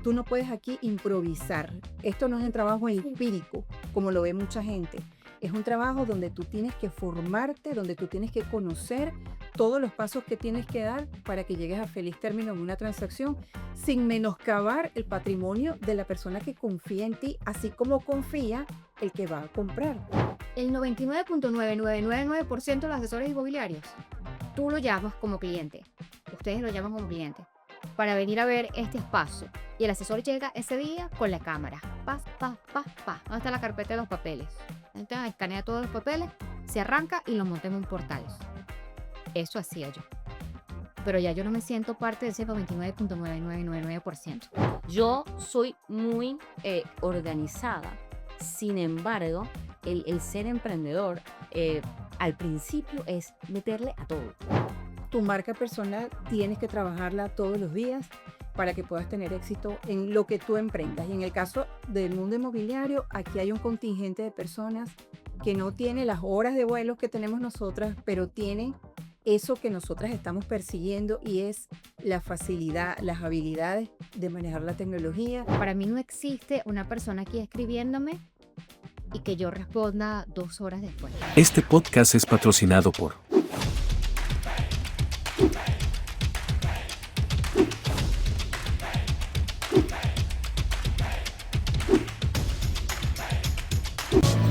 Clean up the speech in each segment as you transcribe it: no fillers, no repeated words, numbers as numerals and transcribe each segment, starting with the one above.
Tú no puedes aquí improvisar. Esto no es un trabajo empírico, como lo ve mucha gente. Es un trabajo donde tú tienes que formarte, donde tú tienes que conocer todos los pasos que tienes que dar para que llegues a feliz término en una transacción, sin menoscabar el patrimonio de la persona que confía en ti, así como confía el que va a comprar. El 99.9999% de los asesores inmobiliarios, tú lo llamas como cliente, ustedes lo llaman como cliente, para venir a ver este espacio. Y el asesor llega ese día con la cámara. Paz. ¿Dónde está la carpeta de los papeles? Entonces escanea todos los papeles, se arranca y los monta en un portal. Eso hacía yo. Pero ya yo no me siento parte de ese 99.9999%. Yo soy muy organizada. Sin embargo, el ser emprendedor al principio es meterle a todo. Tu marca personal tienes que trabajarla todos los días para que puedas tener éxito en lo que tú emprendas. Y en el caso del mundo inmobiliario, aquí hay un contingente de personas que no tiene las horas de vuelo que tenemos nosotras, pero tienen eso que nosotras estamos persiguiendo, y es la facilidad, las habilidades de manejar la tecnología. Para mí no existe una persona aquí escribiéndome y que yo responda 2 horas después. Este podcast es patrocinado por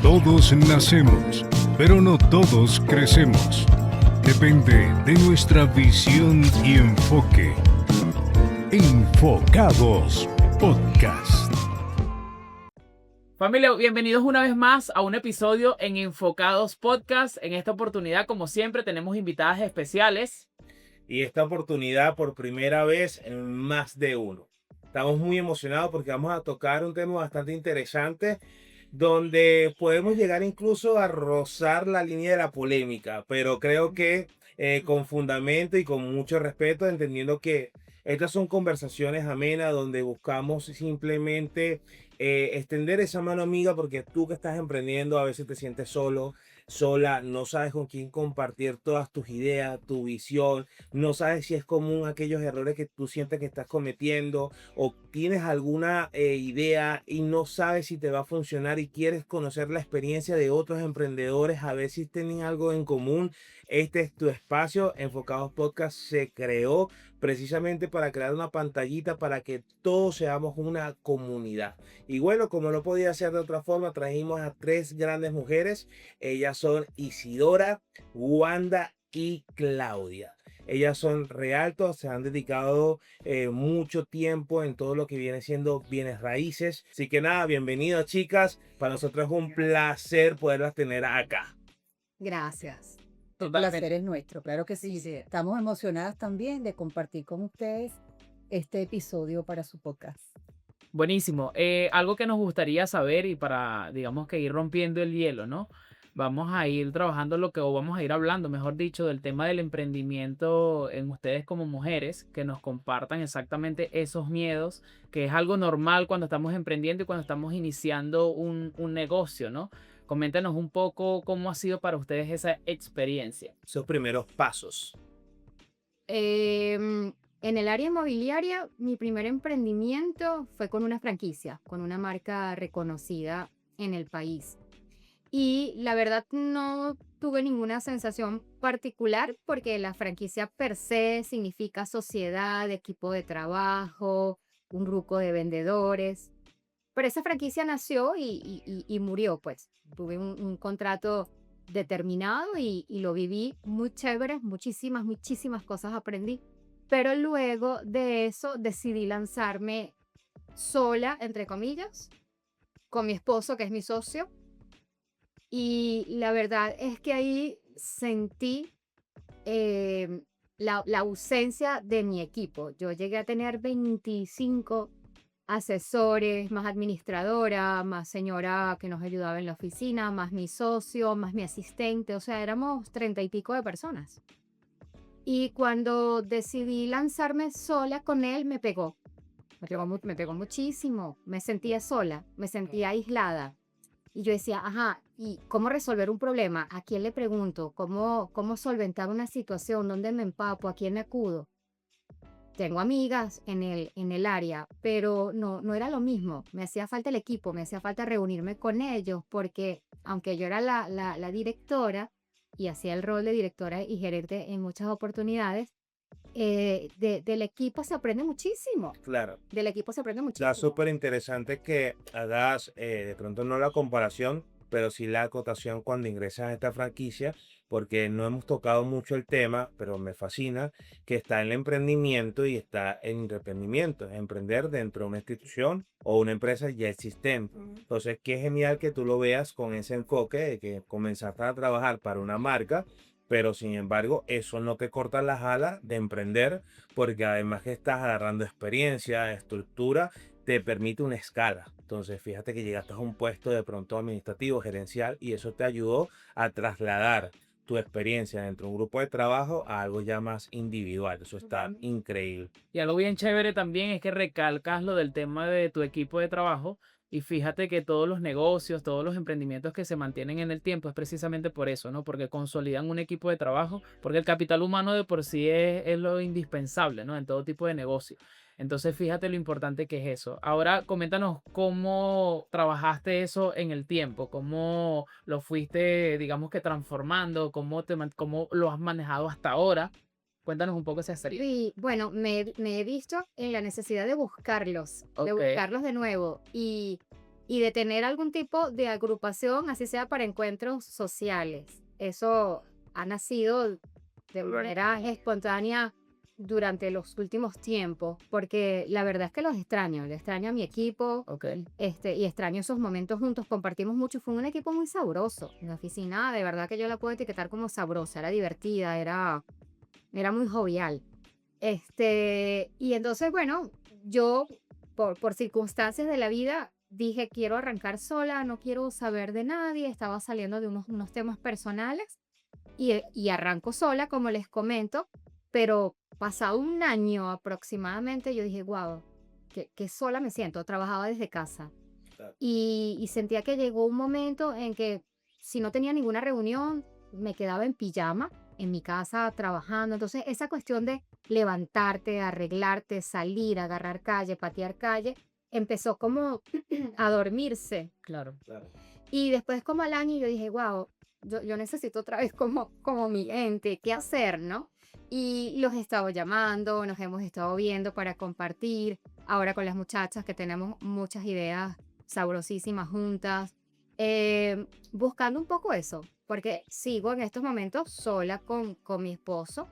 Todos nacemos, pero no todos crecemos. Depende de nuestra visión y enfoque. Enfocados Podcast. Familia, bienvenidos una vez más a un episodio en Enfocados Podcast. En esta oportunidad, como siempre, tenemos invitadas especiales. Y esta oportunidad por primera vez en más de uno. Estamos muy emocionados porque vamos a tocar un tema bastante interesante, donde podemos llegar incluso a rozar la línea de la polémica, pero creo que con fundamento y con mucho respeto, entendiendo que estas son conversaciones amenas donde buscamos simplemente extender esa mano amiga, porque tú que estás emprendiendo a veces te sientes solo, sola, no sabes con quién compartir todas tus ideas, tu visión, no sabes si es común aquellos errores que tú sientes que estás cometiendo, o tienes alguna idea y no sabes si te va a funcionar y quieres conocer la experiencia de otros emprendedores, a ver si tienen algo en común. Este es tu espacio. Enfocados Podcast se creó precisamente para crear una pantallita para que todos seamos una comunidad. Y bueno, como no podía ser de otra forma, trajimos a 3 grandes mujeres. Ellas son Isidora, Wanda y Claudia. Ellas son realtors, se han dedicado mucho tiempo en todo lo que viene siendo bienes raíces. Así que nada, bienvenidas, chicas. Para nosotros es un placer poderlas tener acá. Gracias. El placer es nuestro, claro que sí. Estamos emocionadas también de compartir con ustedes este episodio para su podcast. Buenísimo. Algo que nos gustaría saber, y para, digamos, que ir rompiendo el hielo, ¿no? Vamos a ir trabajando o vamos a ir hablando, mejor dicho, del tema del emprendimiento en ustedes como mujeres, que nos compartan exactamente esos miedos, que es algo normal cuando estamos emprendiendo y cuando estamos iniciando un negocio, ¿no? Coméntanos un poco cómo ha sido para ustedes esa experiencia. Esos primeros pasos. En el área inmobiliaria, mi primer emprendimiento fue con una franquicia, con una marca reconocida en el país. Y la verdad no tuve ninguna sensación particular, porque la franquicia per se significa sociedad, equipo de trabajo, un grupo de vendedores. Pero esa franquicia nació y murió, pues. Tuve un contrato determinado y lo viví muy chévere, muchísimas cosas aprendí. Pero luego de eso decidí lanzarme sola, entre comillas, con mi esposo, que es mi socio. Y la verdad es que ahí sentí la ausencia de mi equipo. Yo llegué a tener 25 asesores, más administradora, más señora que nos ayudaba en la oficina, más mi socio, más mi asistente. O sea, éramos 30 y pico de personas. Y cuando decidí lanzarme sola con él, me pegó. Me pegó muchísimo. Me sentía sola, me sentía aislada. Y yo decía, ajá, ¿y cómo resolver un problema? ¿A quién le pregunto? ¿Cómo solventar una situación? ¿Dónde me empapo? ¿A quién acudo? tengo amigas en el área, pero no era lo mismo. Me hacía falta el equipo, me hacía falta reunirme con ellos, porque aunque yo era la directora y hacía el rol de directora y gerente en muchas oportunidades, del equipo se aprende muchísimo. Claro. Del equipo se aprende Está muchísimo. súper interesante que hagas, de pronto no la comparación, pero sí la acotación cuando ingresas a esta franquicia, porque no hemos tocado mucho el tema, pero me fascina que está el emprendimiento y está el independiente, emprender dentro de una institución o una empresa ya existente. Entonces, qué genial que tú lo veas con ese enfoque de que comenzaste a trabajar para una marca, pero sin embargo, eso no te corta las alas de emprender, porque además que estás agarrando experiencia, estructura, te permite una escala. Entonces, fíjate que llegaste a un puesto de pronto administrativo, gerencial, y eso te ayudó a trasladar tu experiencia dentro de un grupo de trabajo a algo ya más individual. Eso está increíble. Y algo bien chévere también es que recalcas lo del tema de tu equipo de trabajo y fíjate que todos los negocios, todos los emprendimientos que se mantienen en el tiempo es precisamente por eso, ¿no? Porque consolidan un equipo de trabajo, porque el capital humano de por sí es lo indispensable, ¿no? En todo tipo de negocio. Entonces fíjate lo importante que es eso. Ahora coméntanos cómo trabajaste eso en el tiempo, cómo lo fuiste, digamos que transformando, cómo lo has manejado hasta ahora. Cuéntanos un poco esa experiencia. Y bueno, me he visto en la necesidad de Ok, buscarlos de nuevo y de tener algún tipo de agrupación, así sea para encuentros sociales. Eso ha nacido de manera espontánea durante los últimos tiempos, porque la verdad es que le extraño a mi equipo, ok. y extraño esos momentos juntos, compartimos mucho, fue un equipo muy sabroso. La oficina, de verdad que yo la puedo etiquetar como sabrosa, era divertida, era muy jovial. Y entonces, bueno, yo por circunstancias de la vida dije, quiero arrancar sola, no quiero saber de nadie, estaba saliendo de unos temas personales y arranco sola, como les comento, pero pasado un año aproximadamente, yo dije, wow, que sola me siento, trabajaba desde casa Claro. y sentía que llegó un momento en que si no tenía ninguna reunión, me quedaba en pijama en mi casa trabajando. Entonces, esa cuestión de levantarte, arreglarte, salir, agarrar calle, patear calle, empezó como a dormirse. Claro. Claro. Y después como al año yo dije, wow, yo necesito otra vez como mi ente, ¿qué hacer, no? Y los he estado llamando, nos hemos estado viendo para compartir, ahora con las muchachas que tenemos muchas ideas sabrosísimas juntas, buscando un poco eso, porque sigo en estos momentos sola con mi esposo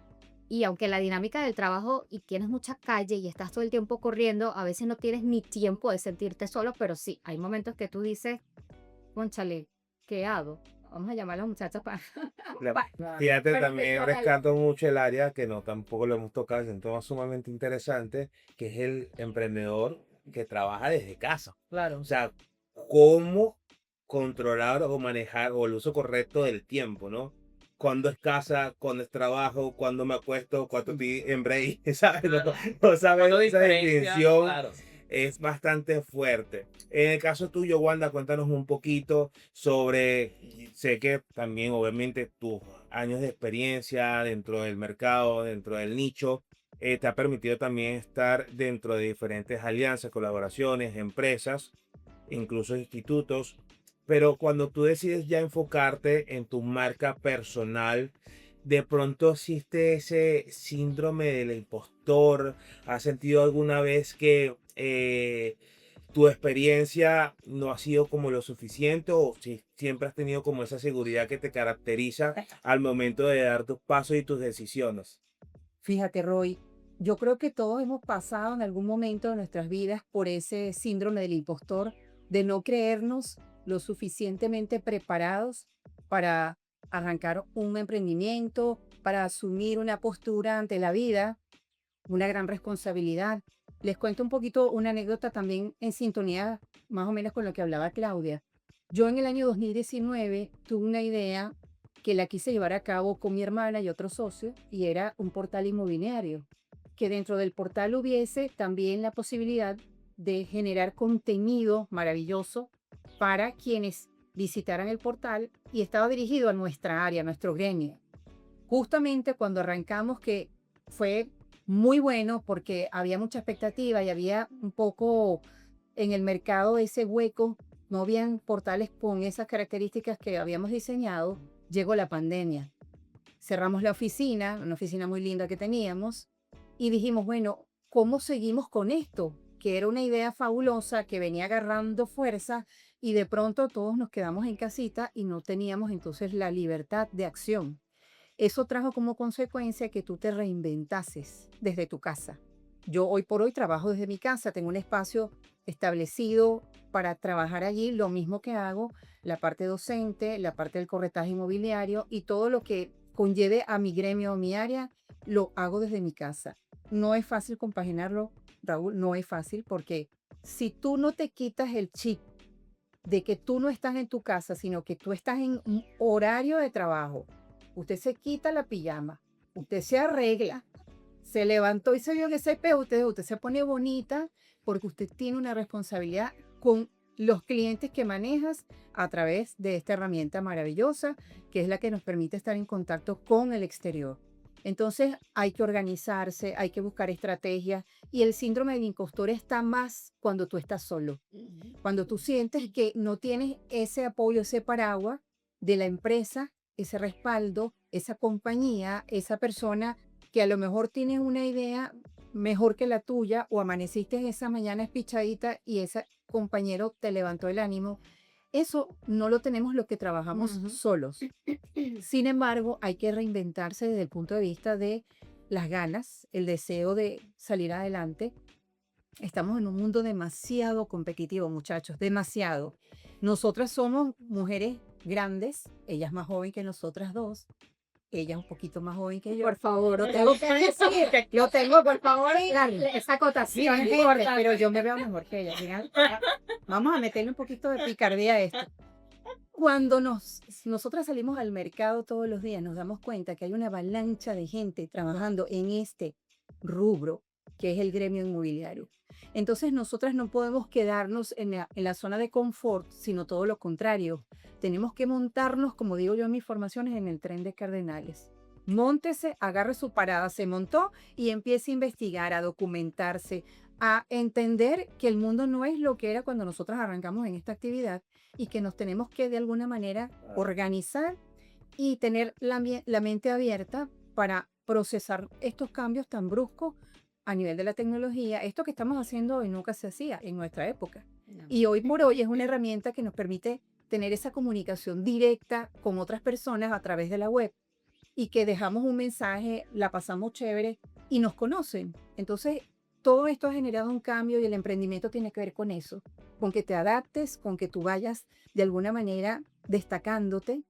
y aunque la dinámica del trabajo y tienes mucha calle y estás todo el tiempo corriendo, a veces no tienes ni tiempo de sentirte solo, pero sí, hay momentos que tú dices, cónchale, ¿qué hago? Vamos a llamar a las muchachas para... Claro. Fíjate, Pero también rescato mucho el área que no tampoco lo hemos tocado, es un tema sumamente interesante, que es el emprendedor que trabaja desde casa. Claro. O sea, cómo controlar o manejar o el uso correcto del tiempo, ¿no? Cuándo es casa, cuándo es trabajo, cuándo me acuesto, cuándo estoy en break, ¿sabes? No, no sabes ¿Cuánto esa diferencia? distinción. Claro. Es bastante fuerte. En el caso tuyo, Wanda, cuéntanos un poquito sobre, sé que también obviamente tus años de experiencia dentro del mercado, dentro del nicho, te ha permitido también estar dentro de diferentes alianzas, colaboraciones, empresas, incluso institutos. Pero cuando tú decides ya enfocarte en tu marca personal, de pronto existe ese síndrome del impostor. ¿Has sentido alguna vez que tu experiencia no ha sido como lo suficiente o si siempre has tenido como esa seguridad que te caracteriza al momento de dar tus pasos y tus decisiones? Fíjate, Roy, yo creo que todos hemos pasado en algún momento de nuestras vidas por ese síndrome del impostor, de no creernos lo suficientemente preparados para arrancar un emprendimiento, para asumir una postura ante la vida, una gran responsabilidad. Les cuento un poquito una anécdota también en sintonía más o menos con lo que hablaba Claudia. Yo en el año 2019 tuve una idea que la quise llevar a cabo con mi hermana y otro socio y era un portal inmobiliario, que dentro del portal hubiese también la posibilidad de generar contenido maravilloso para quienes visitaran el portal y estaba dirigido a nuestra área, a nuestro gremio. Justamente cuando arrancamos, que fue muy bueno porque había mucha expectativa y había un poco en el mercado ese hueco, no habían portales con esas características que habíamos diseñado. Llegó la pandemia. Cerramos la oficina, una oficina muy linda que teníamos, y dijimos, bueno, ¿cómo seguimos con esto? Que era una idea fabulosa que venía agarrando fuerza y de pronto todos nos quedamos en casita y no teníamos entonces la libertad de acción. Eso trajo como consecuencia que tú te reinventases desde tu casa. Yo hoy por hoy trabajo desde mi casa, tengo un espacio establecido para trabajar allí, lo mismo que hago, la parte docente, la parte del corretaje inmobiliario y todo lo que conlleve a mi gremio o mi área, lo hago desde mi casa. No es fácil compaginarlo, Raúl, no es fácil porque si tú no te quitas el chip de que tú no estás en tu casa, sino que tú estás en un horario de trabajo, usted se quita la pijama, usted se arregla, se levantó y se vio en ese espejo, usted se pone bonita porque usted tiene una responsabilidad con los clientes que manejas a través de esta herramienta maravillosa que es la que nos permite estar en contacto con el exterior. Entonces hay que organizarse, hay que buscar estrategias y el síndrome del impostor está más cuando tú estás solo. Cuando tú sientes que no tienes ese apoyo, ese paraguas de la empresa, ese respaldo, esa compañía, esa persona que a lo mejor tiene una idea mejor que la tuya o amaneciste esa mañana espichadita y ese compañero te levantó el ánimo. Eso no lo tenemos los que trabajamos solos. Sin embargo, hay que reinventarse desde el punto de vista de las ganas, el deseo de salir adelante. Estamos en un mundo demasiado competitivo, muchachos, demasiado. Nosotras somos mujeres grandes, ella es más joven que nosotras dos, ella es un poquito más joven que yo. Por favor, lo tengo que decir. Lo tengo, por favor, esa acotación es fuerte. Pero yo me veo mejor que ella. Mira. Vamos a meterle un poquito de picardía a esto. Cuando nosotras salimos al mercado todos los días, nos damos cuenta que hay una avalancha de gente trabajando en este rubro, que es el gremio inmobiliario. Entonces, nosotras no podemos quedarnos en la zona de confort, sino todo lo contrario. Tenemos que montarnos, como digo yo en mis formaciones, en el tren de cardenales. Móntese, agarre su parada, se montó y empiece a investigar, a documentarse, a entender que el mundo no es lo que era cuando nosotras arrancamos en esta actividad y que nos tenemos que de alguna manera organizar y tener la mente abierta para procesar estos cambios tan bruscos a nivel de la tecnología. Esto que estamos haciendo hoy nunca se hacía en nuestra época. Y hoy por hoy es una herramienta que nos permite tener esa comunicación directa con otras personas a través de la web y que dejamos un mensaje, la pasamos chévere y nos conocen. Entonces, todo esto ha generado un cambio y el emprendimiento tiene que ver con eso, con que te adaptes, con que tú vayas de alguna manera destacándote.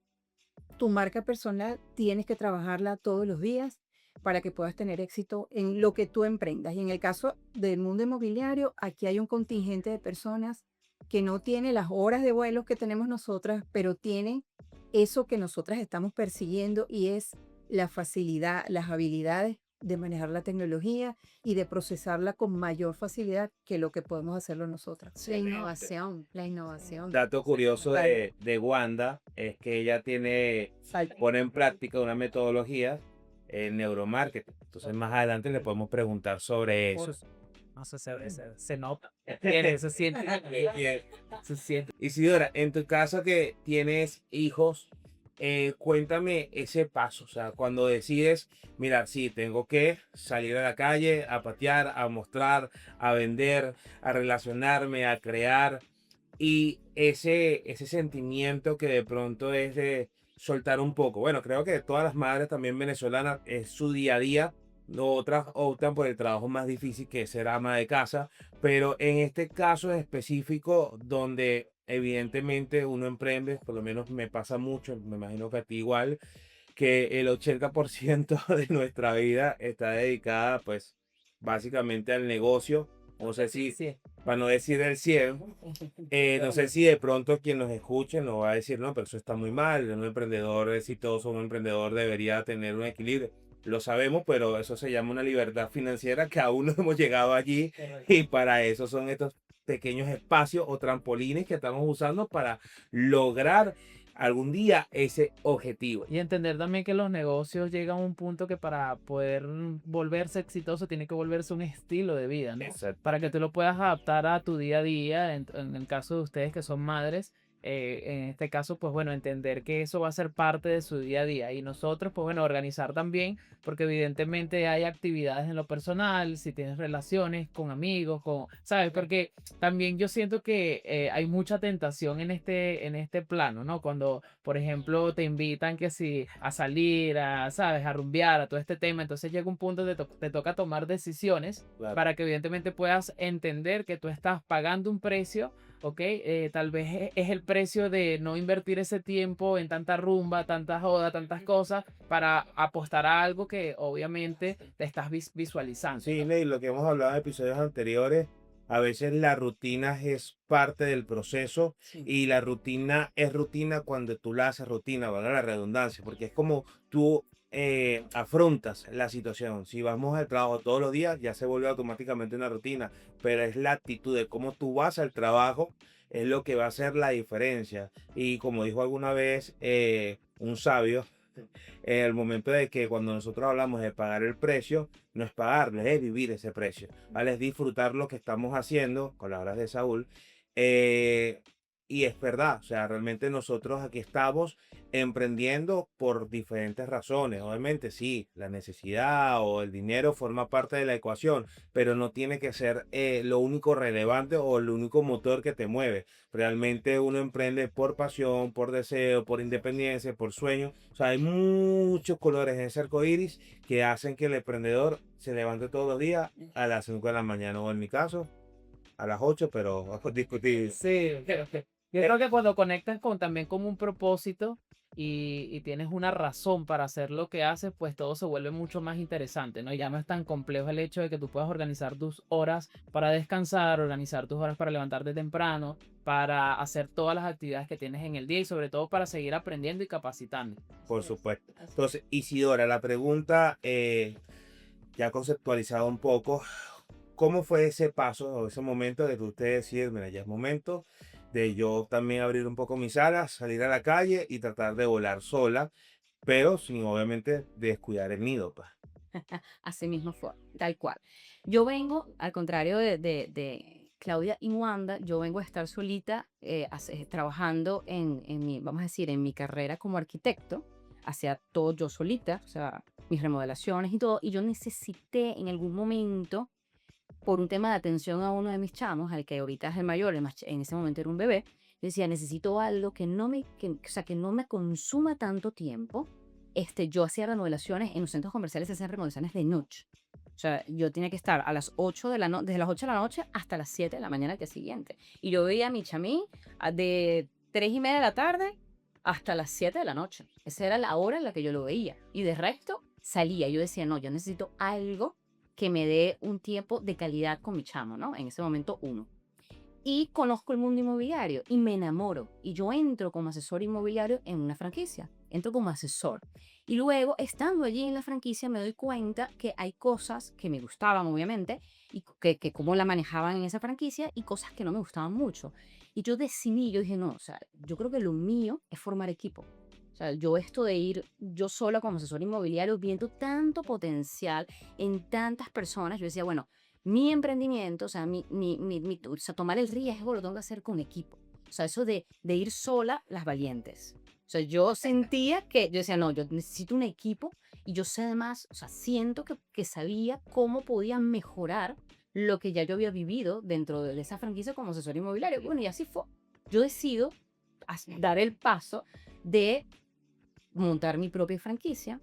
Tu marca personal tienes que trabajarla todos los días para que puedas tener éxito en lo que tú emprendas. Y en el caso del mundo inmobiliario, aquí hay un contingente de personas que no tiene las horas de vuelos que tenemos nosotras, pero tienen eso que nosotras estamos persiguiendo y es la facilidad, las habilidades de manejar la tecnología y de procesarla con mayor facilidad que lo que podemos hacerlo nosotras. La innovación, la innovación. Dato curioso de Wanda es que ella pone en práctica una metodología en neuromarketing. Entonces más adelante le podemos preguntar sobre eso. No sé, se nota. Se siente. Se siente. Isidora, en tu caso que tienes hijos, cuéntame ese paso, o sea, cuando decides, mira, sí, tengo que salir a la calle, a patear, a mostrar, a vender, a relacionarme, a crear, y ese sentimiento que de pronto es de soltar un poco. Bueno, creo que todas las madres también venezolanas es su día a día. Otras optan por el trabajo más difícil que es ser ama de casa, pero en este caso específico donde evidentemente uno emprende, por lo menos me pasa mucho, me imagino que a ti igual, que el 80% de nuestra vida está dedicada pues básicamente al negocio. No sé si, para no decir el 100, no sé si de pronto quien nos escuche nos va a decir, no, pero eso está muy mal, un emprendedor exitoso, un emprendedor debería tener un equilibrio. Lo sabemos, pero eso se llama una libertad financiera que aún no hemos llegado allí y para eso son estos pequeños espacios o trampolines que estamos usando para lograr algún día ese objetivo. Y entender también que los negocios llegan a un punto que para poder volverse exitoso tiene que volverse un estilo de vida, ¿no? Exacto. Para que tú lo puedas adaptar a tu día a día, en el caso de ustedes que son madres, en este caso, pues bueno, entender que eso va a ser parte de su día a día y nosotros, pues bueno, organizar también, porque evidentemente hay actividades en lo personal, si tienes relaciones con amigos, ¿sabes? Porque también yo siento que hay mucha tentación en este plano, ¿no? Cuando, por ejemplo, te invitan que si a salir, ¿sabes? A rumbear, a todo este tema, entonces llega un punto donde te toca tomar decisiones Claro. para que evidentemente puedas entender que tú estás pagando un precio. Ok, tal vez es el precio de no invertir ese tiempo en tanta rumba, tanta joda, tantas cosas para apostar a algo que obviamente te estás visualizando, Sí, ¿no? Ney, lo que hemos hablado en episodios anteriores, a veces la rutina es parte del proceso Sí. y la rutina es rutina cuando tú la haces rutina, valga la redundancia, porque es como tú afrontas la situación. Si vamos al trabajo todos los días, ya se vuelve automáticamente una rutina, pero es la actitud de cómo tú vas al trabajo, es lo que va a hacer la diferencia. Y como dijo alguna vez un sabio, en el momento de que cuando nosotros hablamos de pagar el precio, no es pagarlo, es vivir ese precio, ¿vale? Es disfrutar lo que estamos haciendo, con las horas de Saúl. eh, y es verdad, o sea, realmente nosotros aquí estamos emprendiendo por diferentes razones. Obviamente, sí, la necesidad o el dinero forma parte de la ecuación, pero no tiene que ser lo único relevante o el único motor que te mueve. Realmente uno emprende por pasión, por deseo, por independencia, por sueño. O sea, hay muchos colores en ese arco iris que hacen que el emprendedor se levante todos los días a las 5 de la mañana, o en mi caso, a las 8, pero vamos a discutir. Sí, yo creo que cuando conectas con también con un propósito y tienes una razón para hacer lo que haces, pues todo se vuelve mucho más interesante, ¿no? Ya no es tan complejo el hecho de que tú puedas organizar tus horas para descansar, organizar tus horas para levantarte temprano, para hacer todas las actividades que tienes en el día y sobre todo para seguir aprendiendo y capacitando. Por Así es, supuesto. así es. Entonces, Isidora, la pregunta ya conceptualizado un poco, ¿cómo fue ese paso o ese momento de que usted decir, mira, ya es momento de yo también abrir un poco mis alas, salir a la calle y tratar de volar sola, pero sin obviamente descuidar el nido, pues? Así mismo fue, tal cual. Yo vengo, al contrario de Claudia y Wanda, yo vengo a estar solita trabajando en mi, vamos a decir, en mi carrera como arquitecto, hacía todo yo solita, o sea, mis remodelaciones y todo, y yo necesité en algún momento, por un tema de atención a uno de mis chamos, al que ahorita es el mayor, en ese momento era un bebé, yo decía, necesito algo que no me, o sea, que no me consuma tanto tiempo. Yo hacía remodelaciones en los centros comerciales, se hacían remodelaciones de noche. O sea, yo tenía que estar a las 8 de la noche, desde las 8 de la noche hasta las 7 de la mañana del día siguiente. Y yo veía a mi chamí de 3:30 de la tarde hasta las 7 de la noche. Esa era la hora en la que yo lo veía. Y de resto salía. Yo decía, no, yo necesito algo que me dé un tiempo de calidad con mi chamo, ¿no? En ese momento, uno. Y conozco el mundo inmobiliario y me enamoro. Y yo entro como asesor inmobiliario en una franquicia. Entro como asesor. Y luego, estando allí en la franquicia, me doy cuenta que hay cosas que me gustaban, obviamente, y que cómo la manejaban en esa franquicia, y cosas que no me gustaban mucho. Y yo decidí, yo dije, no, o sea, yo creo que lo mío es formar equipo. O sea, yo esto de ir yo sola como asesor inmobiliario, viendo tanto potencial en tantas personas, yo decía, bueno, mi emprendimiento, o sea, o sea, tomar el riesgo lo tengo que hacer con equipo. O sea, eso de ir sola, las valientes. O sea, yo sentía que, yo decía, no, yo necesito un equipo y yo sé además, o sea, siento que sabía cómo podía mejorar lo que ya yo había vivido dentro de esa franquicia como asesor inmobiliario. Bueno, y así fue. Yo decido dar el paso de montar mi propia franquicia,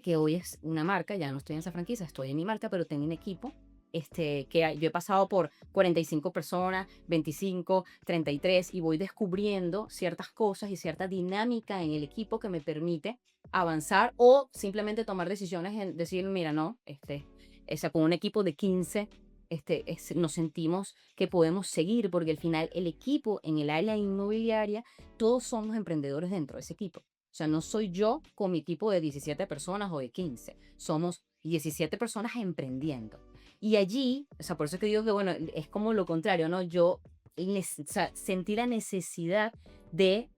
que hoy es una marca, ya no estoy en esa franquicia, estoy en mi marca, pero tengo un equipo yo he pasado por 45 personas, 25, 33 y voy descubriendo ciertas cosas y cierta dinámica en el equipo que me permite avanzar o simplemente tomar decisiones en decir, mira, no, con un equipo de 15 nos sentimos que podemos seguir porque al final el equipo en el área inmobiliaria, todos somos emprendedores dentro de ese equipo. O sea, no soy yo con mi equipo de 17 personas o de 15, somos 17 personas emprendiendo. Y allí, o sea, por eso que digo que, bueno, es como lo contrario, ¿no? Yo o sea, sentí la necesidad de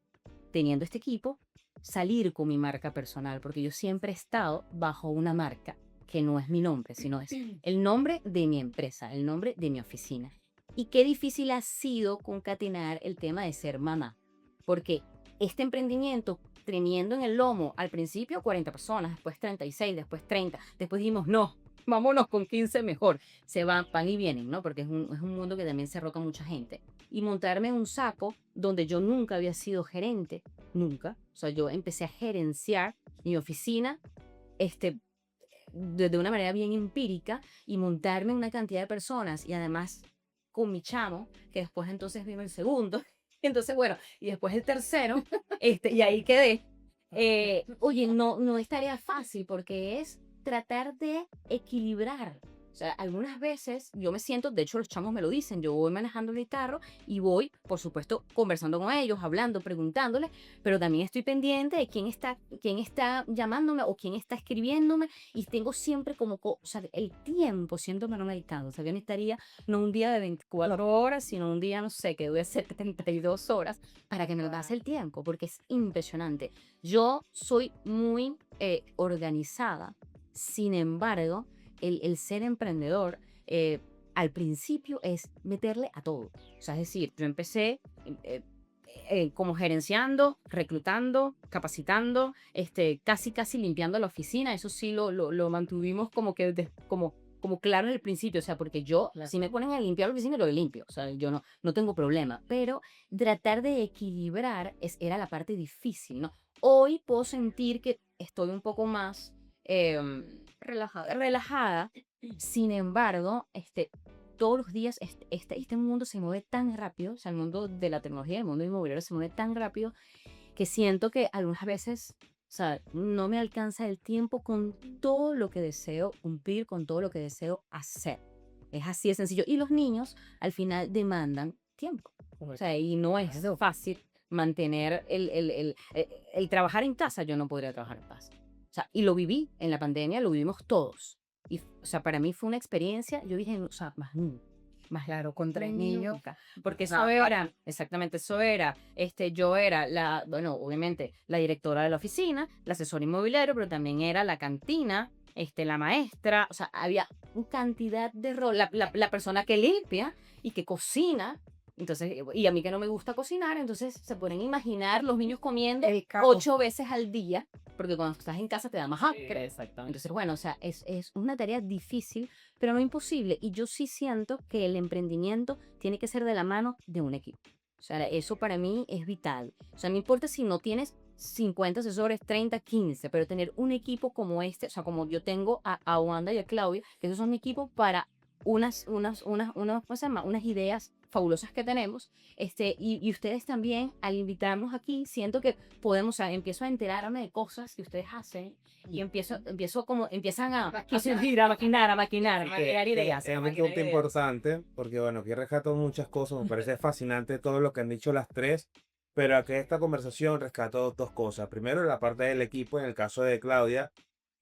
teniendo este equipo, salir con mi marca personal, porque yo siempre he estado bajo una marca que no es mi nombre, sino es el nombre de mi empresa, el nombre de mi oficina. Y qué difícil ha sido concatenar el tema de ser mamá, porque este emprendimiento, teniendo en el lomo al principio 40 personas, después 36, después 30, después dijimos, no, vámonos con 15 mejor. Se van y vienen, ¿no? Porque es un mundo que también se roca mucha gente. Y montarme en un saco donde yo nunca había sido gerente, nunca. O sea, yo empecé a gerenciar mi oficina, de una manera bien empírica y montarme en una cantidad de personas y además con mi chamo, que después entonces vino el segundo, entonces bueno, y después el tercero, y ahí quedé. Oye, no es tarea fácil porque es tratar de equilibrar. O sea, algunas veces yo me siento, de hecho los chamos me lo dicen, yo voy manejando el carro y voy, por supuesto, conversando con ellos, hablando, preguntándoles, pero también estoy pendiente de quién está llamándome o quién está escribiéndome y tengo siempre como, o sea, el tiempo siéndome no meditando. O sea, yo necesitaría no un día de 24 horas, sino un día, no sé, que dure 72 horas para que me lo pase el tiempo, porque es impresionante. Yo soy muy organizada, sin embargo, el ser emprendedor al principio es meterle a todo. O sea, es decir, yo empecé como gerenciando, reclutando, capacitando, casi limpiando la oficina. Eso sí lo mantuvimos como que como claro en el principio. O sea, porque yo, si me ponen a limpiar la oficina, lo limpio. O sea, yo no tengo problema. Pero tratar de equilibrar era la parte difícil, ¿no? Hoy puedo sentir que estoy un poco más relajada. Sin embargo, todos los días este mundo se mueve tan rápido, o sea, el mundo de la tecnología, el mundo inmobiliario se mueve tan rápido que siento que algunas veces, o sea, no me alcanza el tiempo con todo lo que deseo cumplir, con todo lo que deseo hacer. Es así de sencillo. Y los niños al final demandan tiempo. O sea, y no es fácil mantener el trabajar en casa. Yo no podría trabajar en casa. O sea, y lo viví en la pandemia, lo vivimos todos. Y, o sea, para mí fue una experiencia, yo dije, o sea, más Claro, con 3 niños. nunca. Porque eso era, exactamente, eso era, yo era bueno, obviamente, la directora de la oficina, la asesora inmobiliario, pero también era la cantina, la maestra, o sea, había una cantidad de rol, la persona que limpia y que cocina. Entonces, y a mí que no me gusta cocinar, entonces se pueden imaginar los niños comiendo El caos. 8 veces al día, porque cuando estás en casa te da más hambre. Exactamente. Entonces, bueno, o sea, es una tarea difícil, pero no imposible. Y yo sí siento que el emprendimiento tiene que ser de la mano de un equipo. O sea, eso para mí es vital. O sea, no importa si no tienes 50 asesores, 30, 15, pero tener un equipo como o sea, como yo tengo a Wanda y a Claudia, que esos son equipos para ¿cómo se llama? Unas ideas fabulosas que tenemos, y ustedes también, al invitarnos aquí, siento que podemos, o sea, empiezo a enterarme de cosas que ustedes hacen y empiezan a crear ideas. Es un punto importante porque, bueno, aquí rescato muchas cosas, me parece fascinante todo lo que han dicho las tres, pero aquí en esta conversación rescato dos cosas. Primero, la parte del equipo, en el caso de Claudia,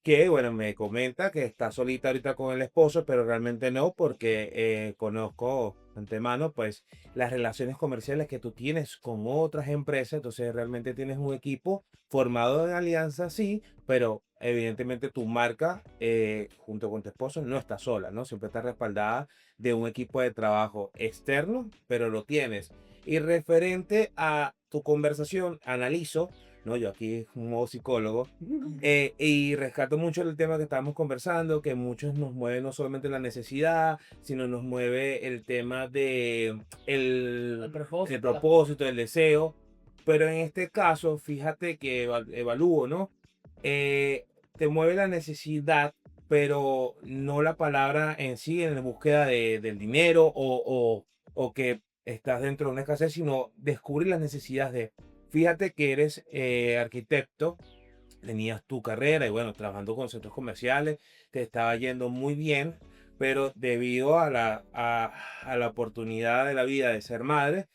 que, bueno, me comenta que está solita ahorita con el esposo, pero realmente no, porque conozco de antemano, pues, las relaciones comerciales que tú tienes con otras empresas, entonces realmente tienes un equipo formado en alianza, sí, pero evidentemente tu marca, junto con tu esposo, no está sola, ¿no? Siempre está respaldada de un equipo de trabajo externo, pero lo tienes. Y referente a tu conversación, analizo, ¿no? Yo aquí un modo psicólogo, y rescato mucho el tema que estábamos conversando, que muchos nos mueve no solamente la necesidad, sino nos mueve el tema de el propósito, el deseo. Pero en este caso, fíjate que evalúo, ¿no? Te mueve la necesidad, pero no la palabra en sí, en la búsqueda del dinero o que estás dentro de una escasez, sino descubrir las necesidades de. Fíjate que eres arquitecto, tenías tu carrera y bueno, trabajando con centros comerciales, te estaba yendo muy bien, pero debido a la oportunidad de la vida de ser madre,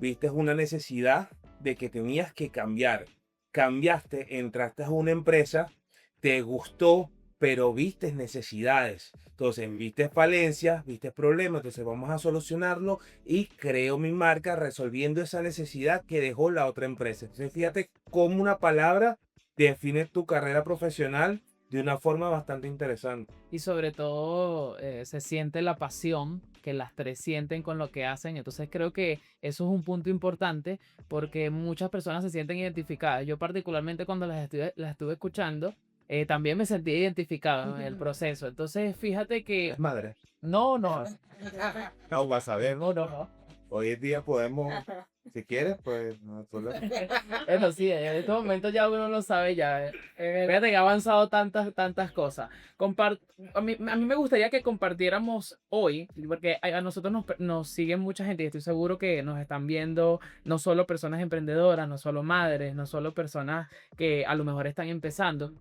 viste una necesidad de que tenías que cambiar. Cambiaste, entraste a una empresa, te gustó, pero vistes necesidades. Entonces, vistes falencias, vistes problemas, entonces vamos a solucionarlo y creo mi marca resolviendo esa necesidad que dejó la otra empresa. Entonces, fíjate cómo una palabra define tu carrera profesional de una forma bastante interesante. Y sobre todo se siente la pasión que las tres sienten con lo que hacen. Entonces creo que eso es un punto importante porque muchas personas se sienten identificadas. Yo particularmente cuando las estuve escuchando, también me sentí identificado en el proceso. Entonces fíjate que... Es madre. No, no, No vas a ver. no, no, no. Hoy en día podemos, si quieres, pues no hay problema. Eso sí, en estos momentos ya uno lo sabe ya. Fíjate que ha avanzado tantas cosas. A mí me gustaría que compartiéramos hoy, porque a nosotros nos siguen mucha gente y estoy seguro que nos están viendo no solo personas emprendedoras, no solo madres, no solo personas que a lo mejor están empezando.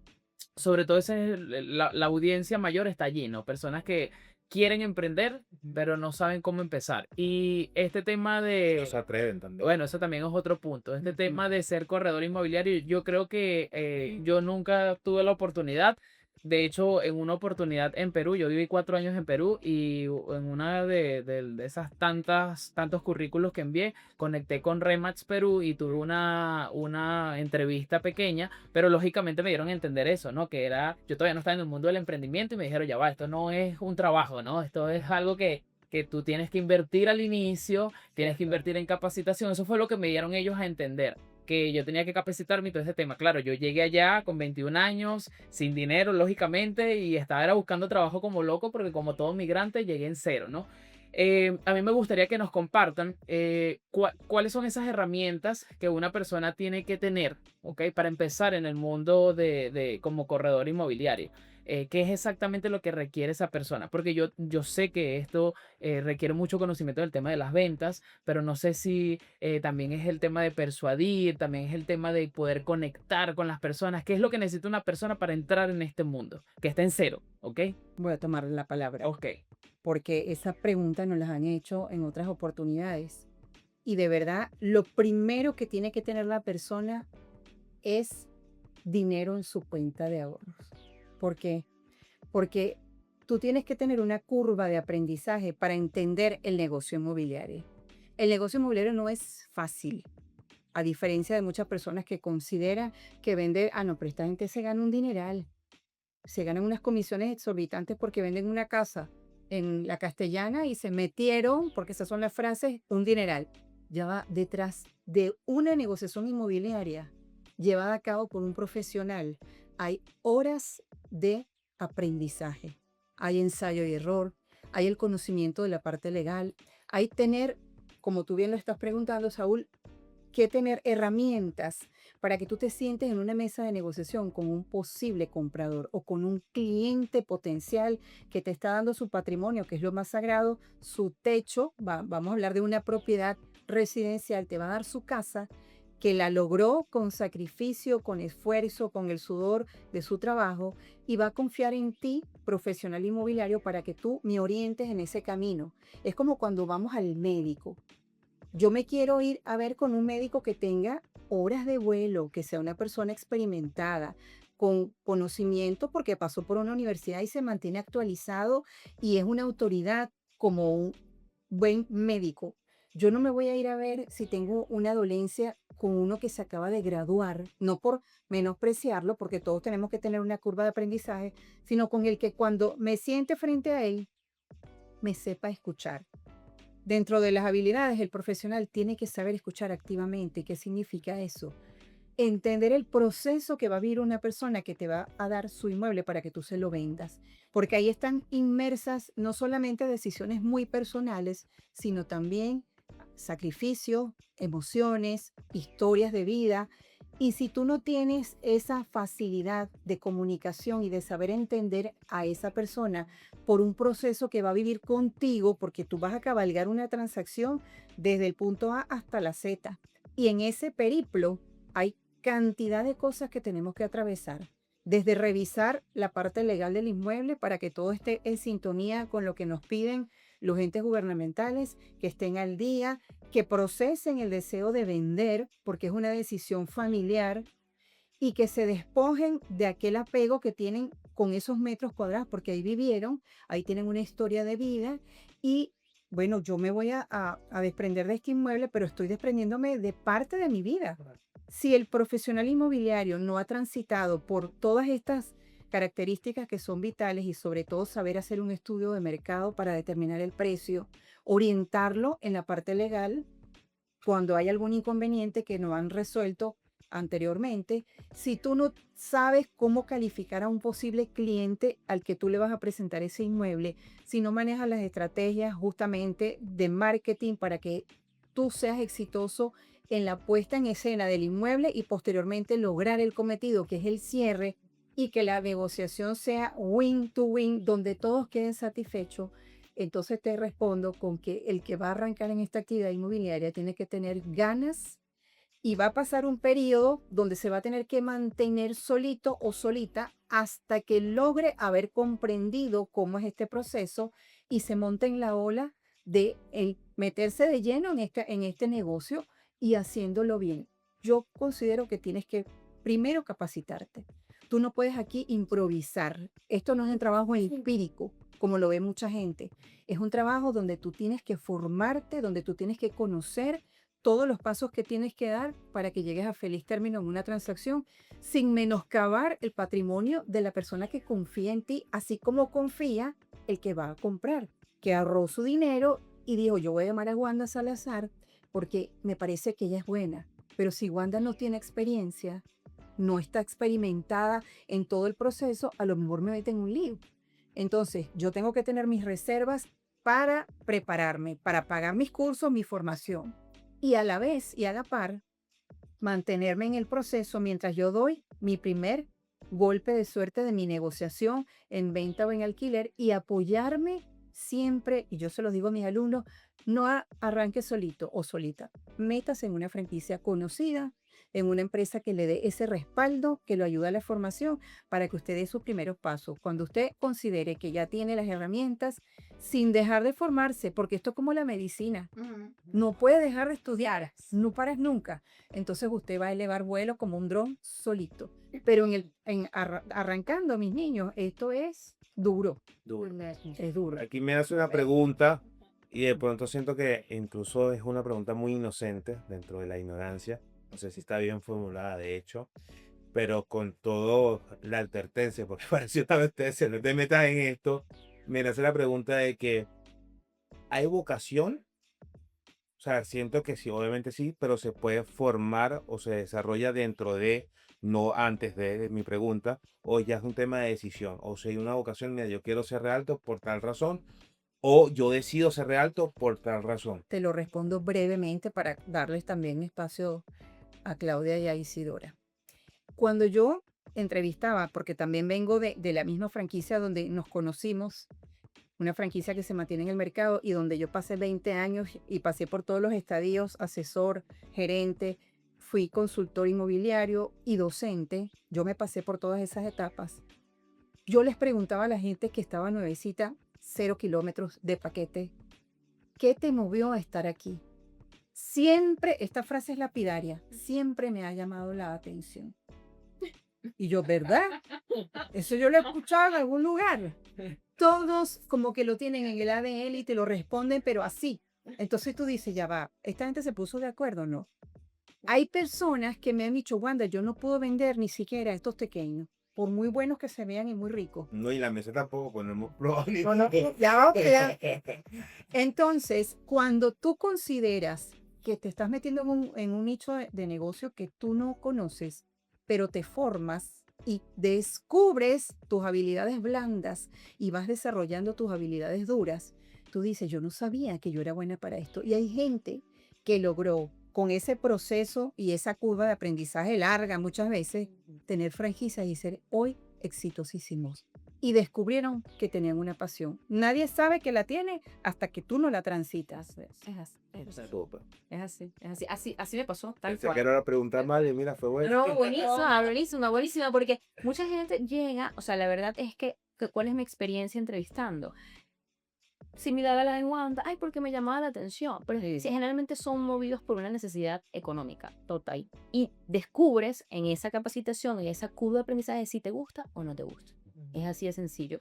Sobre todo la audiencia mayor está allí, ¿no? Personas que quieren emprender, pero no saben cómo empezar. Y este tema No se atreven también. bueno, eso también es otro punto. Este tema de ser corredor inmobiliario, yo creo que yo nunca tuve la oportunidad. De hecho, en una oportunidad en Perú, yo viví 4 años en Perú y en una de esas tantos currículos que envié, conecté con Remax Perú y tuve una entrevista pequeña, pero lógicamente me dieron a entender eso, ¿no? Que era, yo todavía no estaba en el mundo del emprendimiento y me dijeron, ya va, esto no es un trabajo, ¿no? Esto es algo que tú tienes que invertir al inicio, tienes que invertir en capacitación. Eso fue lo que me dieron ellos a entender, que yo tenía que capacitarme y todo ese tema. Claro, yo llegué allá con 21 años, sin dinero, lógicamente, y estaba era buscando trabajo como loco, porque como todo migrante llegué en cero, ¿no? A mí me gustaría que nos compartan cuáles son esas herramientas que una persona tiene que tener, ¿ok? Para empezar en el mundo como corredor inmobiliario. ¿Qué es exactamente lo que requiere esa persona? Porque yo sé que esto requiere mucho conocimiento del tema de las ventas, pero no sé si también es el tema de persuadir, también es el tema de poder conectar con las personas. ¿Qué es lo que necesita una persona para entrar en este mundo? Que está en cero, ¿ok? Voy a tomar la palabra, Ok. porque esa pregunta nos las han hecho en otras oportunidades. Y de verdad, lo primero que tiene que tener la persona es dinero en su cuenta de ahorros. ¿Por qué? Porque tú tienes que tener una curva de aprendizaje para entender el negocio inmobiliario. El negocio inmobiliario no es fácil, a diferencia de muchas personas que consideran que vender, no, pero esta gente se gana un dineral, se ganan unas comisiones exorbitantes porque venden una casa en la Castellana y se metieron, porque esas son las frases, un dineral. Ya va detrás de una negociación inmobiliaria llevada a cabo por un profesional. Hay horas de aprendizaje, hay ensayo y error, hay el conocimiento de la parte legal, hay tener, como tú bien lo estás preguntando, Saúl, que tener herramientas para que tú te sientes en una mesa de negociación con un posible comprador o con un cliente potencial que te está dando su patrimonio, que es lo más sagrado, su techo. Vamos a hablar de una propiedad residencial, te va a dar su casa, que la logró con sacrificio, con esfuerzo, con el sudor de su trabajo, y va a confiar en ti, profesional inmobiliario, para que tú me orientes en ese camino. Es como cuando vamos al médico. Yo me quiero ir a ver con un médico que tenga horas de vuelo, que sea una persona experimentada, con conocimiento porque pasó por una universidad y se mantiene actualizado y es una autoridad como un buen médico. Yo no me voy a ir a ver si tengo una dolencia con uno que se acaba de graduar, no por menospreciarlo, porque todos tenemos que tener una curva de aprendizaje, sino con el que cuando me siente frente a él, me sepa escuchar. Dentro de las habilidades, el profesional tiene que saber escuchar activamente. ¿Qué significa eso? Entender el proceso que va a vivir una persona que te va a dar su inmueble para que tú se lo vendas. Porque ahí están inmersas no solamente decisiones muy personales, sino también sacrificios, emociones, historias de vida. Y si tú no tienes esa facilidad de comunicación y de saber entender a esa persona por un proceso que va a vivir contigo, porque tú vas a cabalgar una transacción desde el punto A hasta la Z. Y en ese periplo hay cantidad de cosas que tenemos que atravesar. Desde revisar la parte legal del inmueble para que todo esté en sintonía con lo que nos piden los entes gubernamentales, que estén al día, que procesen el deseo de vender, porque es una decisión familiar, y que se despojen de aquel apego que tienen con esos metros cuadrados, porque ahí vivieron, ahí tienen una historia de vida y bueno, yo me voy a desprender de este inmueble, pero estoy desprendiéndome de parte de mi vida. Si el profesional inmobiliario no ha transitado por todas estas características que son vitales y sobre todo saber hacer un estudio de mercado para determinar el precio, orientarlo en la parte legal cuando hay algún inconveniente que no han resuelto anteriormente, si tú no sabes cómo calificar a un posible cliente al que tú le vas a presentar ese inmueble, si no manejas las estrategias justamente de marketing para que tú seas exitoso en la puesta en escena del inmueble y posteriormente lograr el cometido, que es el cierre, y que la negociación sea win to win, donde todos queden satisfechos, entonces te respondo con que el que va a arrancar en esta actividad inmobiliaria tiene que tener ganas y va a pasar un periodo donde se va a tener que mantener solito o solita hasta que logre haber comprendido cómo es este proceso y se monte en la ola de meterse de lleno en este negocio y haciéndolo bien. Yo considero que tienes que primero capacitarte. Tú no puedes aquí improvisar. Esto no es un trabajo empírico, como lo ve mucha gente. Es un trabajo donde tú tienes que formarte, donde tú tienes que conocer todos los pasos que tienes que dar para que llegues a feliz término en una transacción, sin menoscabar el patrimonio de la persona que confía en ti, así como confía el que va a comprar, que ahorró su dinero y dijo, yo voy a llamar a Wanda Salazar porque me parece que ella es buena. Pero si Wanda no tiene experiencia, no está experimentada en todo el proceso, a lo mejor me mete en un lío. Entonces, yo tengo que tener mis reservas para prepararme, para pagar mis cursos, mi formación. Y a la vez y a la par, mantenerme en el proceso mientras yo doy mi primer golpe de suerte de mi negociación en venta o en alquiler y apoyarme siempre, y yo se lo digo a mis alumnos, no arranque solito o solita, métase en una franquicia conocida, en una empresa que le dé ese respaldo, que lo ayude a la formación para que usted dé sus primeros pasos. Cuando usted considere que ya tiene las herramientas, sin dejar de formarse, porque esto es como la medicina, no puede dejar de estudiar, no paras nunca. Entonces usted va a elevar vuelo como un dron solito. Pero arrancando, mis niños, esto es duro, Duro. es duro. Aquí me hace una pregunta y de pronto siento que incluso es una pregunta muy inocente dentro de la ignorancia. No sé si está bien formulada, de hecho, pero con todo la advertencia, porque parece una advertencia, no te metas en esto, me hace la pregunta de que ¿hay vocación? O sea, siento que sí, obviamente sí, pero se puede formar o se desarrolla dentro de, no antes de mi pregunta, o ya es un tema de decisión, o si hay una vocación, mira, yo quiero ser realto por tal razón, o yo decido ser realto por tal razón. Te lo respondo brevemente para darles también espacio a Claudia y a Isidora. Cuando yo entrevistaba, porque también vengo de la misma franquicia donde nos conocimos, una franquicia que se mantiene en el mercado y donde yo pasé 20 años y pasé por todos los estadios, asesor, gerente, fui consultor inmobiliario y docente, yo me pasé por todas esas etapas. Yo les preguntaba a la gente que estaba nuevecita, 0 kilómetros de paquete, ¿qué te movió a estar aquí? Siempre, esta frase es lapidaria, siempre me ha llamado la atención. Y yo, ¿verdad? Eso yo lo he escuchado en algún lugar. Todos como que lo tienen en el ADN y te lo responden, pero así. Entonces tú dices, ya va, ¿esta gente se puso de acuerdo? No. Hay personas que me han dicho, Wanda, yo no puedo vender ni siquiera estos pequeños, por muy buenos que se vean y muy ricos. No, y la mesa tampoco, pues no hemos probado ni. No, ya va, Entonces, cuando tú consideras que te estás metiendo en un nicho de negocio que tú no conoces, pero te formas y descubres tus habilidades blandas y vas desarrollando tus habilidades duras, tú dices, yo no sabía que yo era buena para esto. Y hay gente que logró con ese proceso y esa curva de aprendizaje larga muchas veces, tener franquicias y ser hoy exitosísimos. Y descubrieron que tenían una pasión. Nadie sabe que la tiene hasta que tú no la transitas. Es así, Súper. así me pasó, tal Pensé cual. que era una pregunta mal y mira, fue bueno. No, buenísima, porque mucha gente llega, o sea, la verdad es que ¿cuál es mi experiencia entrevistando? Similar a la de Wanda, ay, porque me llamaba la atención, pero sí, generalmente son movidos por una necesidad económica, total. Y descubres en esa capacitación, en esa curva de aprendizaje, si te gusta o no te gusta. Es así de sencillo.